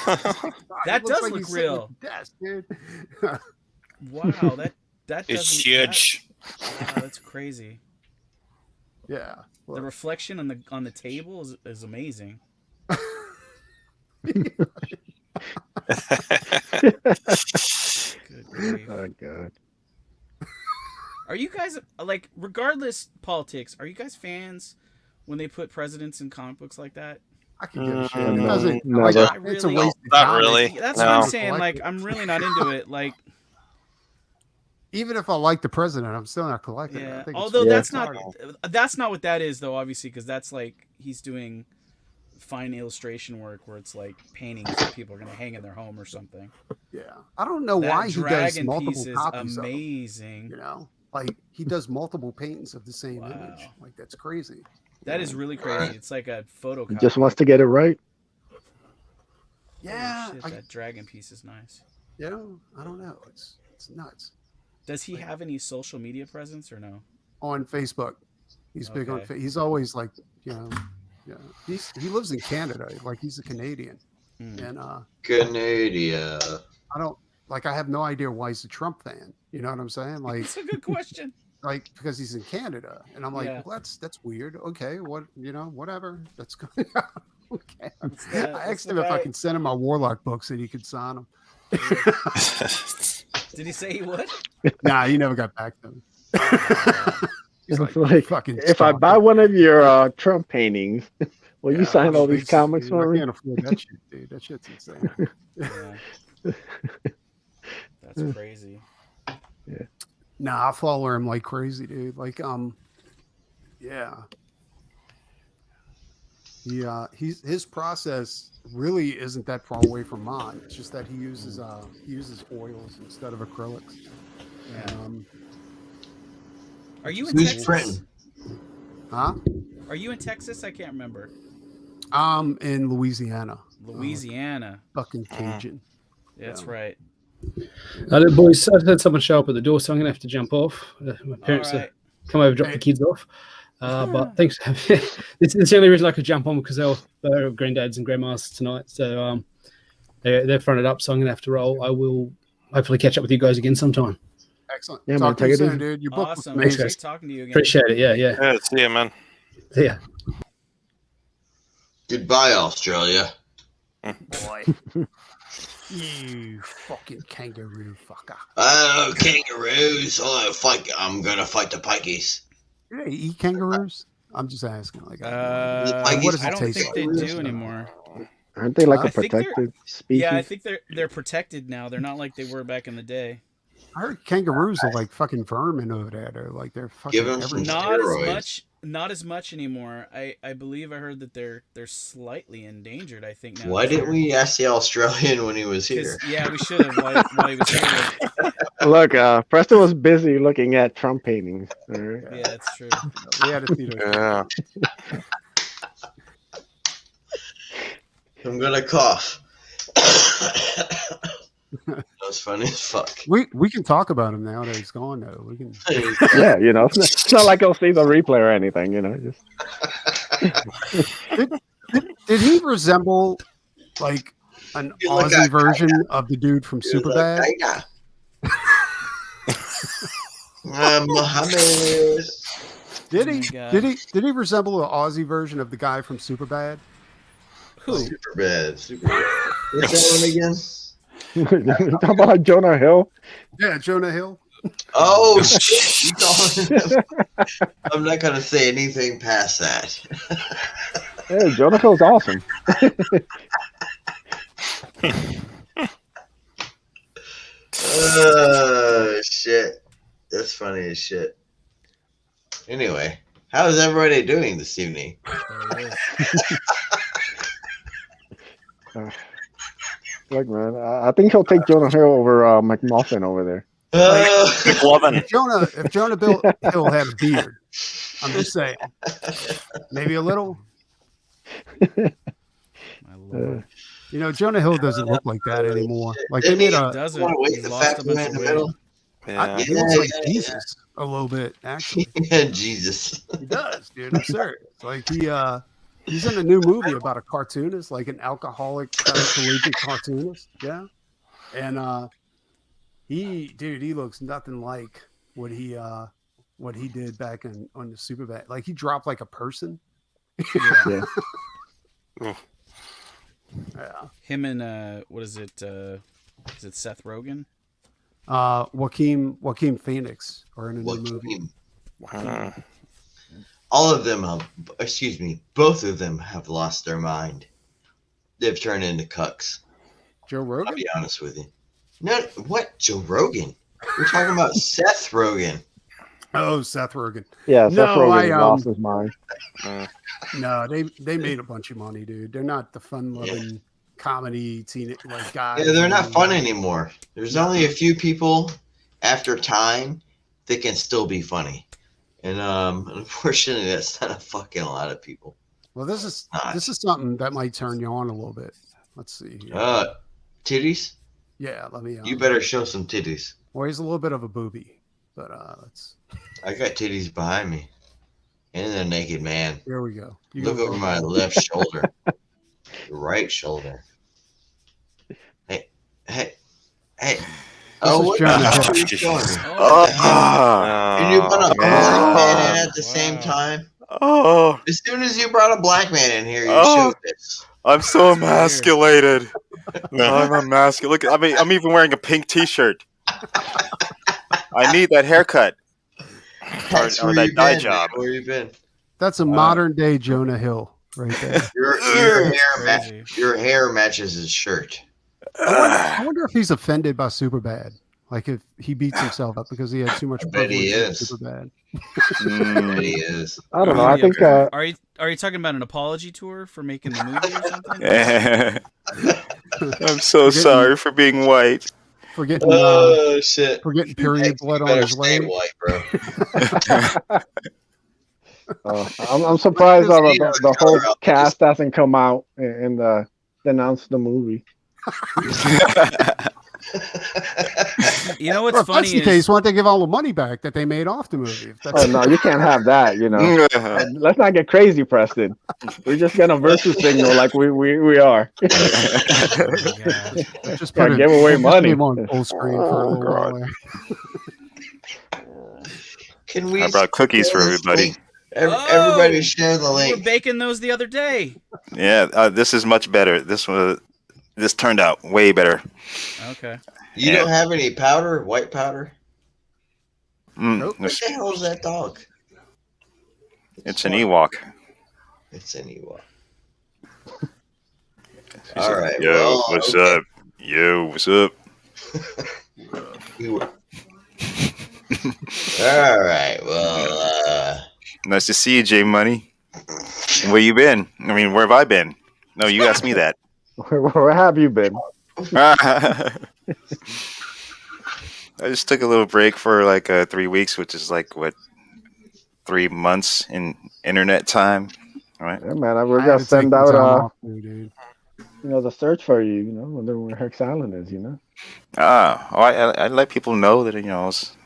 That It looks does like look he's sitting at real. the desk, dude. Wow, that It's doesn't- huge. Wow, that's crazy. Yeah. The Look. reflection on the table is amazing. Good grief. Oh god. Are you guys like, regardless politics, are you guys fans when they put presidents in comic books like that? I can give a shit. Mm, It doesn't. no, Like, that- it's a really- waste of Not time. really. That's No. what I'm saying. Collect Like, it. I'm really not into it. Like, Even if I like the president, I'm still not collecting it. I yeah. think it's Although fucking that's retarded. not that's not what that is, though. Obviously, because that's like he's doing fine illustration work where it's like paintings that people are gonna hang in their home or something. Yeah. I don't know That why he does dragon multiple piece is copies of them. amazing. You know, like, he does multiple paintings of the same Wow. image. Like, that's crazy. That is really crazy. It's like a photocopy. He just wants to get it right. Holy Yeah. shit, that dragon piece is nice. You know, I don't know. It's nuts. Does he have any social media presence or no? On Facebook, he's big on. Okay. He's always like, you know, yeah. He lives in Canada. Like, he's a Canadian. And Canada. I don't like. I have no idea why he's a Trump fan. You know what I'm saying? Like, That's a good question. like because he's in Canada, and I'm like, Yeah. well, that's weird. Okay, what whatever. That's good. Okay. I asked him if I could send him my Warlock books and he could sign them. Did he say he would? Nah, he never got back to me. He's It's like, like, fucking if I buy one of your Trump paintings, will you sign all these basically, comics dude, for I me? can't afford that shit, dude. That shit's insane. Yeah. That's crazy. Nah, I follow him like crazy, dude. Like, yeah. His process really isn't that far away from mine. It's just that he uses oils instead of acrylics. And, Are you in Who's Texas? printing? huh? Are you in Texas? I can't remember. In Louisiana. Louisiana. Fucking Cajun. That's Yeah. right. Boys, I had someone show up at the door, so I'm going to have to jump off. My parents All right. come over, drop the kids off. But thanks. It's the only reason I could jump on because they're granddads and grandmas tonight. So they're fronted up, so I'm going to have to roll. I will hopefully catch up with you guys again sometime. Excellent. Yeah, man, Talk to you take it soon, easy. dude. Your book was Awesome. amazing. Great talking to you again. Appreciate it. Yeah. Yeah, see you, man. See ya. Goodbye, Australia. Boy. You fucking kangaroo fucker. Oh, kangaroos! I'm gonna fight the pikeys. Do they eat kangaroos? I'm just asking. Like, What does I it don't taste think like? they do anymore. Aren't they like I a think they're- protected species? Yeah, I think they're protected now. They're not like they were back in the day. I heard kangaroos are like fucking vermin over there. They're fucking Give 'em some everywhere. Not as much anymore. I believe I heard that they're slightly endangered. I think now. Why didn't we ask the Australian when he was here? Yeah, we should have while he was here. Look, Preston was busy looking at Trump paintings. All right. Yeah, that's true. We had to see those. Yeah. I'm gonna cough. That was funny as fuck. We can talk about him now that he's gone though. We can. Yeah, it's not like I'll see the replay or anything. Just Did he resemble like an You look Aussie like version of the dude from Superbad? Muhammad. Did Oh he? my God. Did he resemble an Aussie version of the guy from Superbad? Who? Super bad. What's that one again? talk about Jonah Hill. Yeah, Jonah Hill. Oh shit! You calling him? I'm not gonna say anything past that. Yeah, Jonah Hill's awesome. Oh shit! That's funny as shit. Anyway, how is everybody doing this evening? There it is. Look, man, I think he'll take Jonah Hill over McMuffin over there. McLovin. If Jonah Hill had a beard, I'm just saying, maybe a little. My lord. Jonah Hill doesn't look like that anymore. Like they Didn't made he a. Doesn't. wanna wait He's the lost fat a bunch guy of in the weight. middle? Yeah. He looks like Yeah. Jesus a little bit, actually. Yeah, Jesus. He does, dude. I'm serious. Like he's in a new movie about a cartoonist, like an alcoholic collegiate cartoonist. Yeah, and he looks nothing like what he did back on the Superbad. Like he dropped like a person. Yeah. Yeah. Him and what is it? Is it Seth Rogen? Joaquin Phoenix are in a new movie. Joaquin. All of them both of them have lost their mind. They've turned into cucks. Joe I'll Rogan. be honest with you. No, what? Joe Rogan? We're talking about Seth Rogen. Oh, Seth Rogen. Yeah, Seth No, Rogen I, lost his mind. No, they made a bunch of money, dude. They're not the fun-loving comedy teen like guys. Yeah, they're not fun anymore. There's only a few people after time that can still be funny. And unfortunately, that's not a fucking lot of people. Well, this is something that might turn you on a little bit. Let's see here. Titties? Yeah, let me. You better show some titties. Well, he's a little bit of a booby, but let's. I got titties behind me. And a naked man. Here we go. Look over my left shoulder. The right shoulder. Hey, hey. This is What Jonah the Hill. hell are you doing? Oh, And you brought a black man in at the Wow. same time. Oh, As soon as you brought a black man in here, you Oh. showed this. I'm so That's weird. emasculated. I'm emasculated. Look, I'm even wearing a pink T-shirt. I need that haircut That's or where that you dye been. job. Man. Where you been? That's a modern day Jonah Hill right there. Crazy. Your hair matches his shirt. I wonder if he's offended by Superbad. Like if he beats himself up because he had too much I bet he privilege in is. Superbad. I bet he is. I don't know. I think Are you talking about an apology tour for making the movie or something? I'm so sorry for being white. Forgetting, Shit! forgetting period Hey, blood you on better his stay leg. white, bro. I'm surprised that the whole Color cast hasn't come out and denounced the movie. You know what's Well, if funny that's the is case, why don't they give all the money back that they made off the movie? If that's Oh no, you can't have that. You know, let's not get crazy, Preston. We're just gonna virtue signal like we are. oh my God. just Gotta put give away money. him on full screen for a Oh, little while there. Can we? I brought cookies for share this everybody. link? Everybody share the We were link. baking those the other day. Yeah, this is much better. This turned out way better. Okay. You don't have any powder, white powder? Nope. What the hell is that dog? It's an Ewok. It's an Ewok. All right. Yo, well, what's okay. up? Yo, what's up? We were- All right. Well, Nice to see you, J Money. Where you been? I mean, where have I been? No, you asked me that. Where have you been? I just took a little break for like 3 weeks, which is like what 3 months in internet time, right? Yeah, man, we're I gonna had to take send some out time off too, dude. the search for you. You know, wonder where Hex Island is. You know. I let people know that I was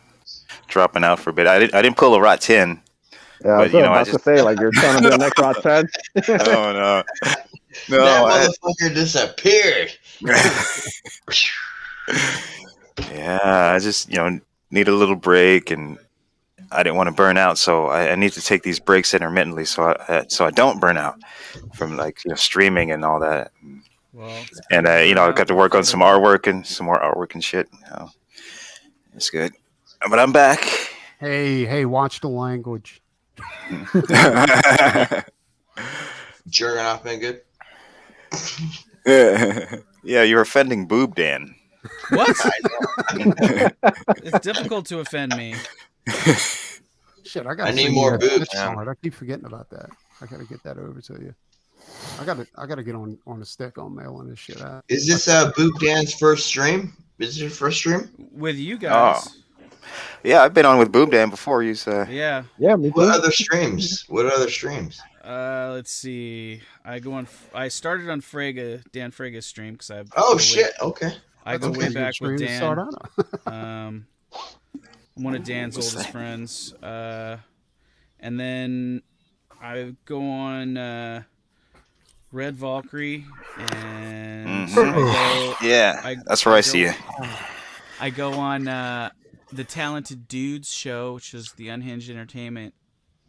dropping out for a bit. I didn't pull a rot 10. Yeah, But, I was about to say like you're trying to be the next Rod 10. Oh no, that motherfucker disappeared. Yeah, I just need a little break, and I didn't want to burn out, so I need to take these breaks intermittently, so I don't burn out from like streaming and all that. Well, And I got to work on some artwork and some more artwork and shit. It's good, but I'm back. Hey, watch the language. Jerking off been good. Yeah, you're offending Boob Dan. what? It's difficult to offend me. Shit, I need more boobs. I keep forgetting about that. I gotta get that over to you. I gotta get on the stick on mailing this shit out. Is this Boop Dan's first stream? Is it your first stream? With you guys. Yeah, I've been on with Boob Dan before. You say. Yeah. Yeah, me too. What other streams? Let's see. I started on Dan Frega's stream because I. Oh shit! Okay. I go That's a way pretty back good with stream to start Dan. out on. One of Dan's oldest friends. And then I go on Red Valkyrie, and that's where I see you. I go on the Talented Dudes show, which is the Unhinged Entertainment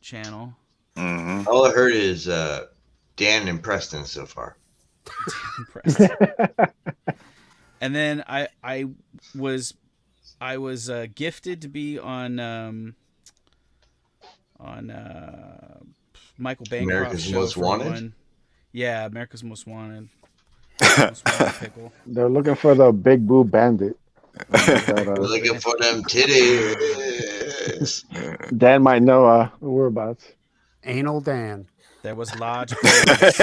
channel. Mm-hmm. All I heard is Dan and Preston so far. And then I was gifted to be on Michael Bancroft's America's show Most for Wanted? one. Yeah, America's Most Wanted. Most Wanted pickle. They're looking for the big boob bandit. We're looking for them titties. Dan might know the whereabouts. Anal Dan. There was large boobs.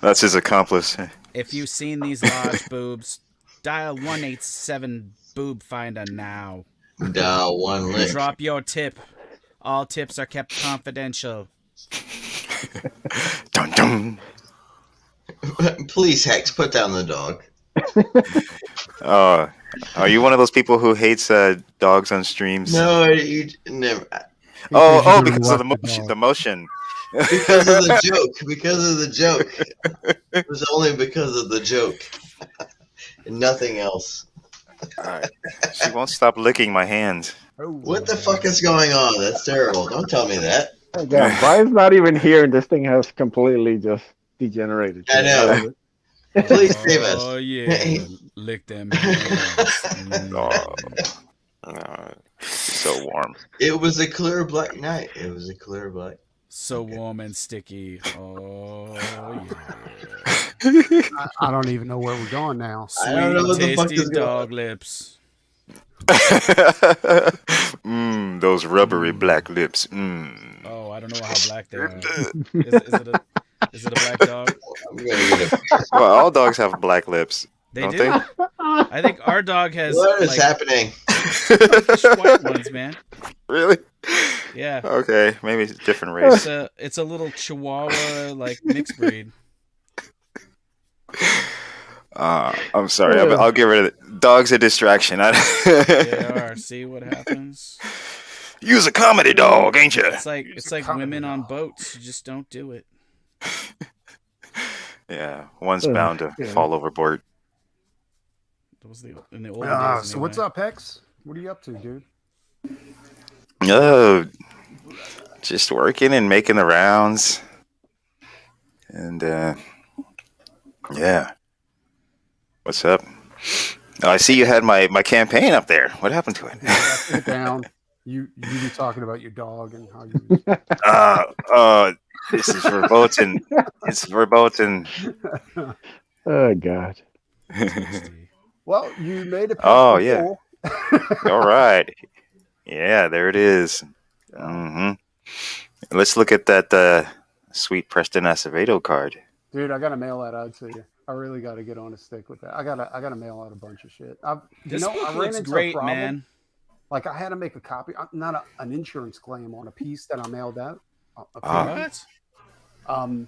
That's his accomplice. If you've seen these large boobs, dial 187 boob finder now. Dial one lick. Drop your tip. All tips are kept confidential. Dun, dun. Please, Hex, put down the dog. Are you one of those people who hates dogs on streams? No, you never. Because of the motion. Because of the joke. It was only because of the joke. and nothing else. All right. She won't stop licking my hands. What the fuck is going on? That's terrible. Don't tell me that. Oh God, Brian's not even here, and this thing has completely just degenerated. I know. Please save us. Oh yeah, lick them hands. Oh, so warm. It was a clear black night. It was a clear black. So warm and sticky. Oh yeah. I don't even know where we're going now. I don't know what the fuck tasty is going dog lips. Those rubbery black lips. Oh, I don't know how black they are. Is it a black dog? I'm gonna get a... Well, all dogs have black lips. They Don't do. they? I think our dog has What is happening? white ones, man. Really? Yeah. Okay, maybe it's a different race. It's a little Chihuahua like mixed breed. I'm sorry. I'll get rid of it. Dog's a distraction. They are. See what happens? Use a comedy dog, ain't you? It's like women on boats. You just don't do it. Yeah, one's bound to fall overboard. That was in the old days. So what's up, Hex? What are you up to, dude? Oh, just working and making the rounds. And yeah. What's up? Oh, I see you had my campaign up there. What happened to it? Put it down. You be talking about your dog and how you. This is verboten. It's verboten. Oh God. Well, you made it. Oh yeah. All right. Yeah, there it is. Let's look at that sweet Preston Acevedo card. Dude, I gotta mail that out to you. I really gotta get on a stick with that. I gotta mail out a bunch of shit. This book I ran looks into great, a problem. man. Like I had to make a copy, not an insurance claim on a piece that I mailed out. What? And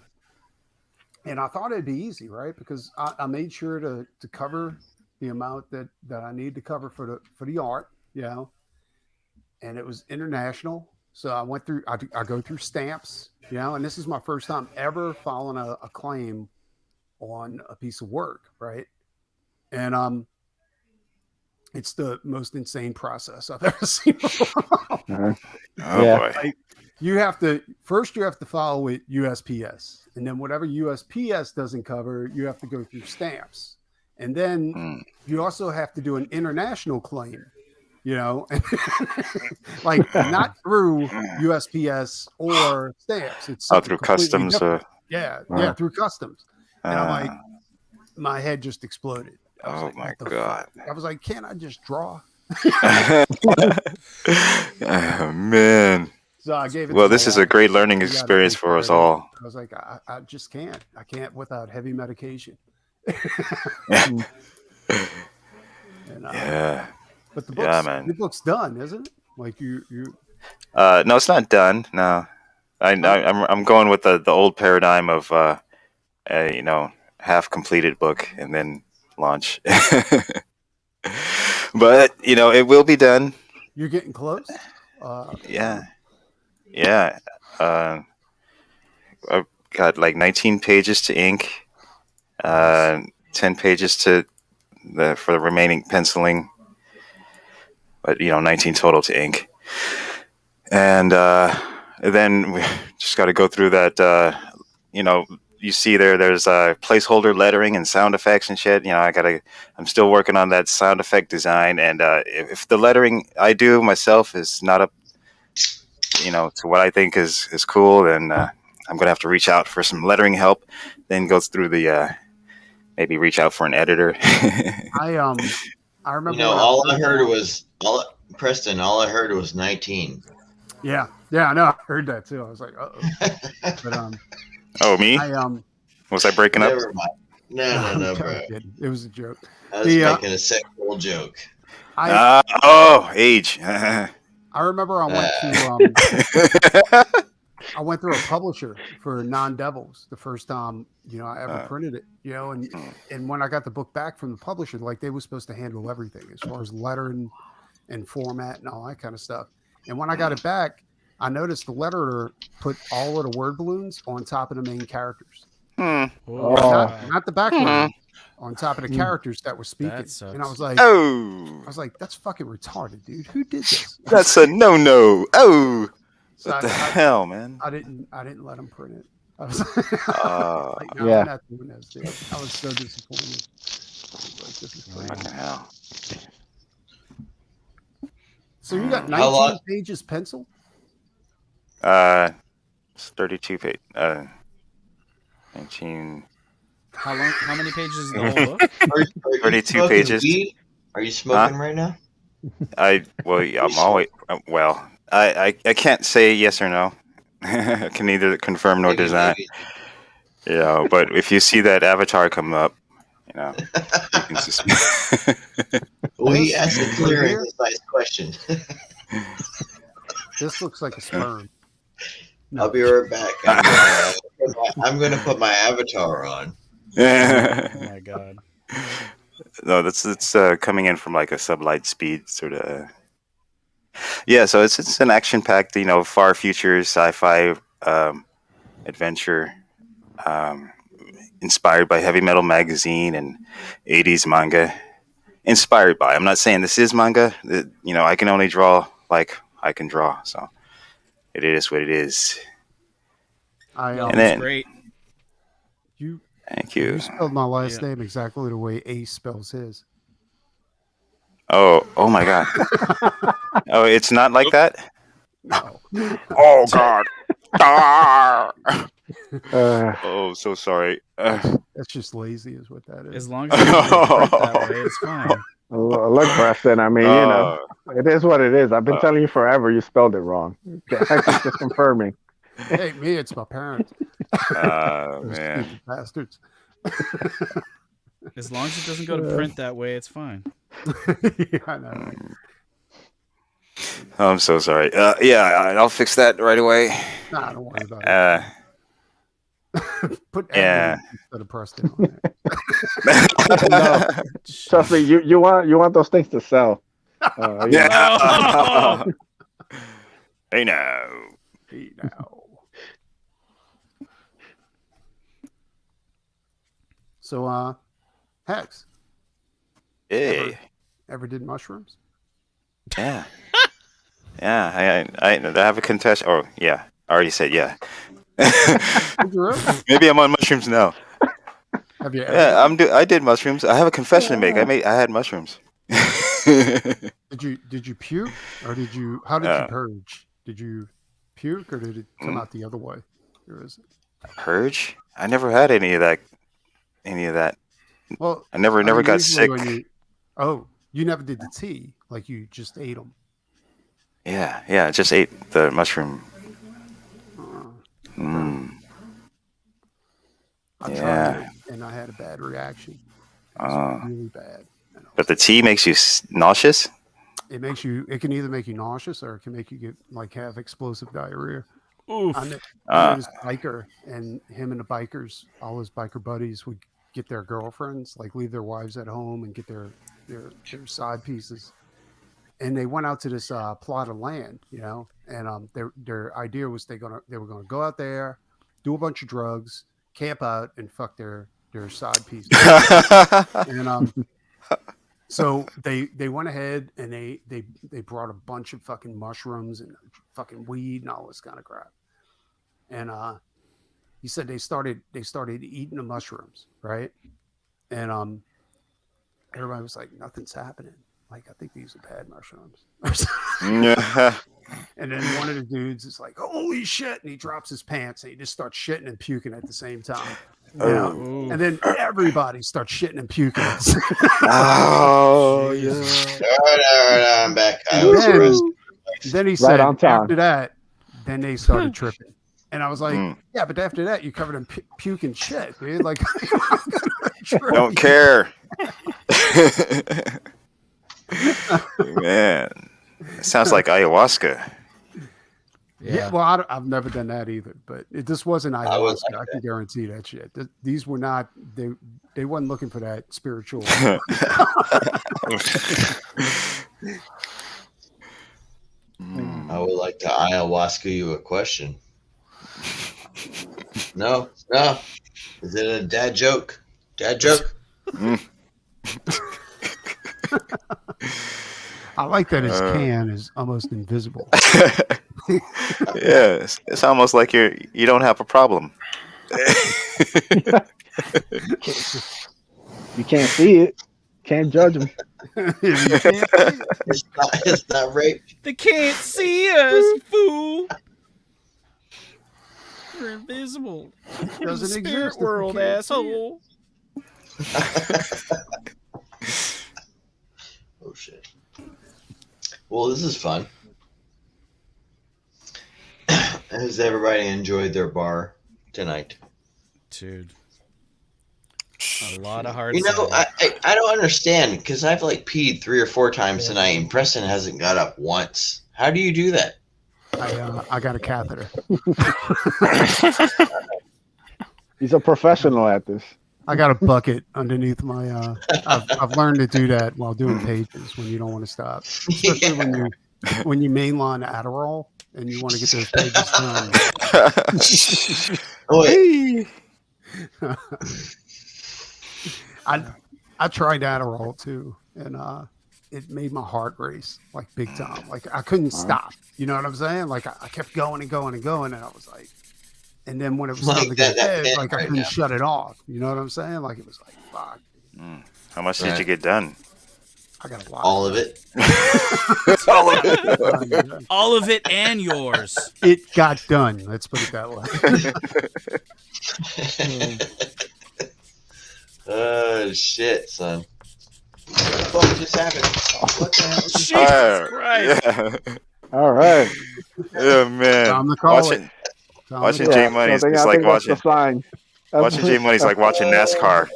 I thought it'd be easy, right? Because I made sure to cover the amount that I need to cover for the art, and it was international. So I went through, I go through stamps, and this is my first time ever filing a claim on a piece of work, right? And it's the most insane process I've ever seen before. Boy. Like, you have to file with USPS, and then whatever USPS doesn't cover, you have to go through stamps, and then you also have to do an international claim, like not through USPS or stamps. It's through customs. Through customs. And I'm like, my head just exploded. Oh my God. I was like, can't I just draw? Oh, man. So I gave it. Well, this is a great learning experience for us all. I was like, I just can't. I can't without heavy medication. Yeah. But the book's done, isn't it? Like you. No, it's not done. No, I'm going with the old paradigm of half completed book and then launch. But it will be done. You're getting close. Yeah. I've got like 19 pages to ink, 10 pages for the remaining penciling, but 19 total to ink. And then we just got to go through that. You see there's placeholder lettering and sound effects and shit. I'm still working on that sound effect design, and if the lettering I do myself is not up to what I think is cool, then I'm gonna have to reach out for some lettering help, then go through the maybe reach out for an editor. I remember all I heard was 19. Yeah, I know. I heard that too. I was like, uh-oh. But oh, me? Was I breaking up? Never mind. No, bro. It was a joke. I was making a sexual joke. Age. I remember I went through a publisher for Non-Devils the first time I ever printed it. And when I got the book back from the publisher, like they were supposed to handle everything as far as lettering and format and all that kind of stuff. And when I got it back, I noticed the letterer put all of the word balloons on top of the main characters. Oh, not the background, on top of the characters that were speaking. That sucks. And I was like, Oh, that's fucking retarded, dude. Who did this? that's a no. Oh, So what the hell, man? I didn't let him print it. I was like, no, Yeah. I'm not doing this, dude. I was so disappointed. I was like, this is crazy. Fucking hell. So you got How 19 long- pages pencil? It's 32 page. 19. How long? How many pages is the whole book? Are you 32 smoking pages. weed? Are you smoking right now? I'm always well. I can't say yes or no. I can neither confirm nor Maybe, deny. maybe. You know, but if you see that avatar come up, you know, you can just. Well, he asked a clear and concise question. This looks like a sperm. I'll be right back. I'm gonna put my avatar on. Oh my god. No, it's coming in from like a sublight speed sort of. Yeah, so it's an action-packed, far future sci-fi adventure, inspired by Heavy Metal magazine and 80s manga. Inspired by. I'm not saying this is manga. I can only draw like I can draw, so it is what it is. I And then- Great. you Thank you. spelled my last Yeah. name exactly the way Ace spells his. Oh my god. Oh, it's not like that? No. Oh god. Ah! Uh, Oh, so sorry. That's just lazy, is what that is. As long as it doesn't print that way, it's fine. look, Preston. I mean, it is what it is. I've been telling you forever. You spelled it wrong. I'm just confirming. Hey, me, it's my parents. Those Man. stupid bastards. As long as it doesn't go to print that way, it's fine. Yeah, I know. Right? I'm so sorry. Yeah, I'll fix that right away. Nah, don't worry about it. Put yeah. Edwin instead of Preston on there. No, trust me. You want those things to sell. Yeah. Hey now. Hey, now. So, Hex, Hey. ever did mushrooms? Yeah. Yeah. I have a contest. Oh, yeah. I already said yeah. Did you really? Maybe I'm on mushrooms now. Have you ever? Yeah, I did mushrooms. I have a confession to make. I had mushrooms. Did you puke or did you? How did you purge? Did you puke or did it come out the other way? Or is it? Purge? I never had any of that. Well, I never mean, got usually sick. when you never did the tea, like you just ate them. Yeah. I just ate the mushroom. I Yeah. tried it and I had a bad reaction. It was really bad. And I But the was tea makes you nauseous? it makes you. It can either make you nauseous or it can make you have explosive diarrhea. Oof. I knew this biker, and him and the bikers, all his biker buddies, would get their girlfriends, like leave their wives at home and get their side pieces. And they went out to this plot of land, and their idea was they were gonna go out there, do a bunch of drugs, camp out, and fuck their side pieces. And so they went ahead and they brought a bunch of fucking mushrooms and fucking weed and all this kind of crap. And he said they started eating the mushrooms, right? And everybody was like, nothing's happening. Like, I think these are bad mushrooms. And then one of the dudes is like, holy shit, and he drops his pants and he just starts shitting and puking at the same time. Ooh. And then everybody starts shitting and puking at the same time. Oh, yeah. All right, I'm back. I And was then, pressed. then he Right said, on time. after that, then they started tripping. And I was like, yeah, but after that, you covered in puke and shit, dude. Like, Don't care. Man, it sounds like ayahuasca. Yeah, well, I've never done that either, but this wasn't I was ayahuasca. like I can guarantee that shit. These were not. They wasn't looking for that spiritual. I would like to ayahuasca you a question. No. Is it a dad joke? Dad joke? I like that his can is almost invisible. Yeah, it's almost like you don't have a problem. You can't see it. Can't judge him. You can't see it. It's not rape. They can't see us, you fool. We're invisible. We're in the Doesn't spirit exist if we world, can't see it. asshole. Oh shit. Well, this is fun. Has everybody enjoyed their bar tonight? Dude. A lot of hard You know, cider. I don't understand because I've like peed 3 or 4 times tonight and Preston hasn't got up once. How do you do that? I got a catheter. He's a professional at this. I got a bucket underneath my. I've learned to do that while doing pages when you don't want to stop, especially when you mainline Adderall and you want to get those pages done. Oh, wait. I tried Adderall too, and it made my heart race like big time. Like I couldn't stop. You know what I'm saying? Like I kept going and going and going, and I was like, and then when it was time to go to bed, like I couldn't shut it off. You know what I'm saying? Like it was like, fuck. How much did you get done? I got a lot. All of it. All of it. All of it and yours. It got done. Let's put it that way. Oh shit, son. What the fuck just happened? What the hell? Jesus Christ. Yeah. All right. Yeah, man. Time to call Watching it. J Money is like that's the watching. sign. Watching J Money's like watching NASCAR.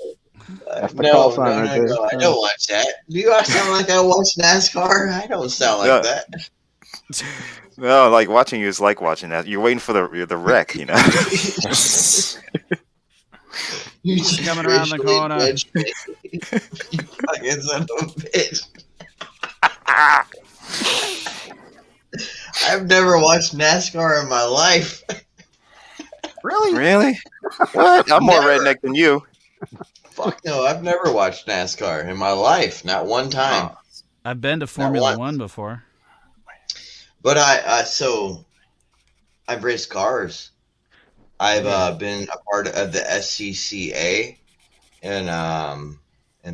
That's the call sign right there. No, I don't watch that. Do you sound like I watch NASCAR? I don't sound like that. No, like watching you is like watching that. You're waiting for the wreck, you know. You He's coming around the racially corner. judged me. You fucking son of a bitch. I've never watched NASCAR in my life. Really? Really? What? I'm more Never. redneck than you. Fuck no, I've never watched NASCAR in my life. Not one time. I've been to Formula once. 1 before. But so I've raced cars. I've been a part of the SCCA and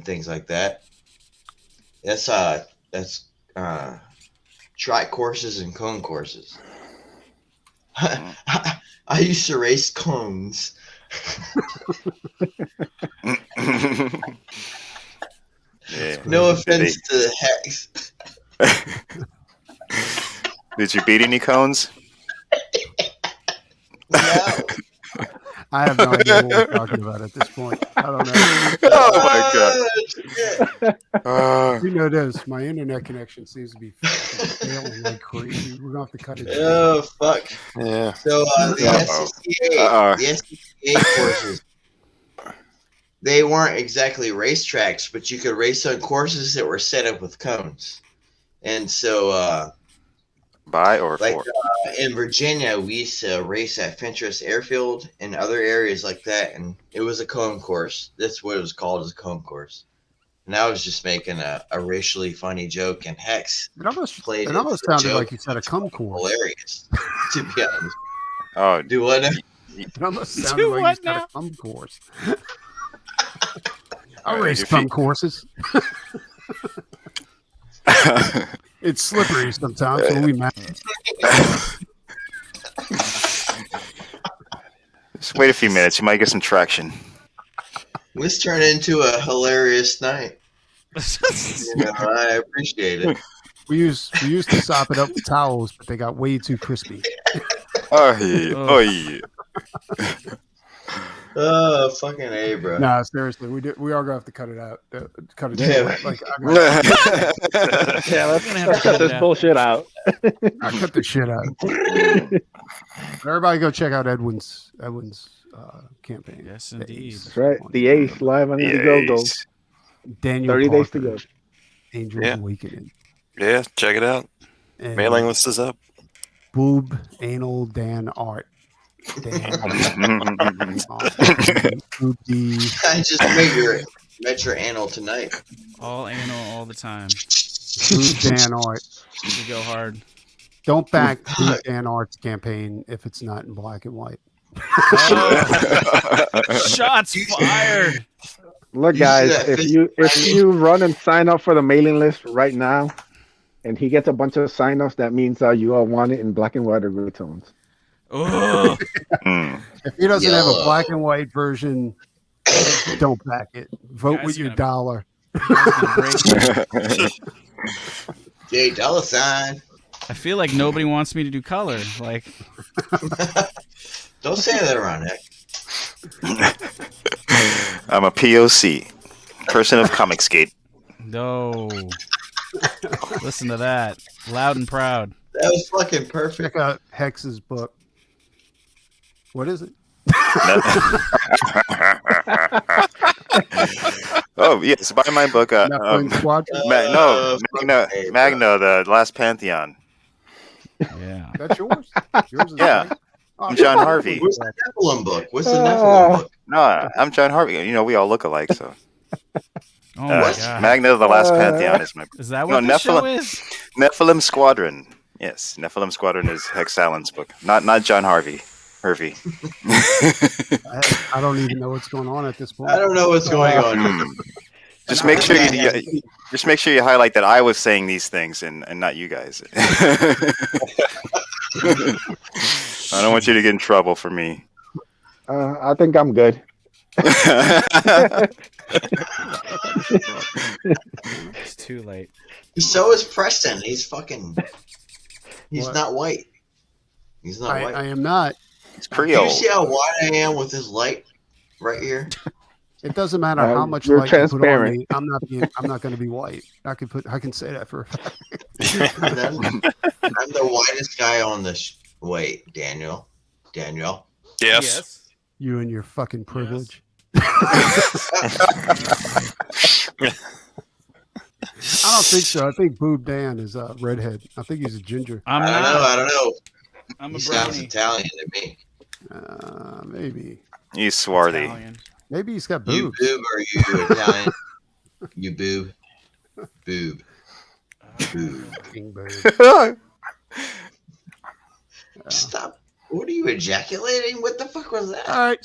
things like that. That's track courses and cone courses. I used to race cones. Yeah. No offense to the Hex. Did you beat any cones? No. I have no idea what we're talking about at this point. I don't know. Oh my god. You know this. My internet connection seems to be failing like crazy. We're gonna have to cut it. Oh fuck. Yeah. So the SCCA courses, they weren't exactly racetracks, but you could race on courses that were set up with cones. And so By or like for? in Virginia, we used to race at Fentress Airfield and other areas like that, and it was a cone course. That's what it was called, as a cone course. And I was just making a racially funny joke, and Hex It almost played it almost for a sounded joke. like you said a cum course. Hilarious, to be honest. Oh, Do what? It almost sounded Do like what you said now? a cum course. I race cum courses. It's slippery sometimes, so we match. just wait a few minutes. You might get some traction. This turned into a hilarious night. You know, I appreciate it. We used to sop it up with towels, but they got way too crispy. Oh yeah. Oh yeah. Oh, fucking A, bro. Nah, seriously, we are gonna have to cut it out. Cut it Yeah. out. Like Yeah, let's We're gonna have to cut cut this it out. bullshit out. I cut the shit out. Everybody, go check out Edwin's campaign. Yes, The indeed. Ace That's right. on The Ace live on Indiegogo. Yes. Daniel 30 days to Parker, go. Angels Yeah. Awakening. Yeah, check it out. And Mailing list is up. Boob Anal Dan Art I just met your anal tonight. All anal all the time. Boob Dan Art. We go hard. Don't back Boob Dan Art's campaign if it's not in black and white. Shots fired. Look, guys, if you run and sign up for the mailing list right now, and he gets a bunch of sign-ups, that means you all want it in black and white or gray tones. Oh. If he doesn't have a black and white version, don't back it. Vote with your dollar. Jay dollar sign. I feel like nobody wants me to do color. Like, don't say that around Nick. I'm a POC, person of Comicsgate. No. Listen to that. Loud and proud. That was fucking perfect. Check out Hex's book. What is it? Oh yes, buy my book. Magno, the Last Pantheon. Yeah, that's yours. Yours is yeah, I'm John Harvey. What's the Nephilim book? What's the Nephilim book? No, I'm John Harvey. You know, we all look alike, so. Oh my God. Magno, the Last Pantheon is my. Is that what the show is? Nephilim Squadron. Yes, Nephilim Squadron is Hex Allen's book. Not John Harvey. Hervey. I don't even know what's going on at this point. I don't know what's going on. Just make sure you highlight that I was saying these things and not you guys. I don't want you to get in trouble for me. I think I'm good. It's too late. So is Preston. He's not white. He's not white. I am not. It's Creole. Do you see how wide I am with this light right here? It doesn't matter how much light you put on me. I'm not going to be white. I can say that for a fact. I'm the whitest guy on this. Wait, Daniel. Yes. You and your fucking privilege. I don't think so. I think Boob Dan is a redhead. I think he's a ginger. I don't know. I'm a sounds brownie. Italian to me. Maybe. He's swarthy. Italian. Maybe he's got You boobs. boob or you Italian? You boob. Boob. Boob. Stop. What are you ejaculating? What the fuck was that? All right.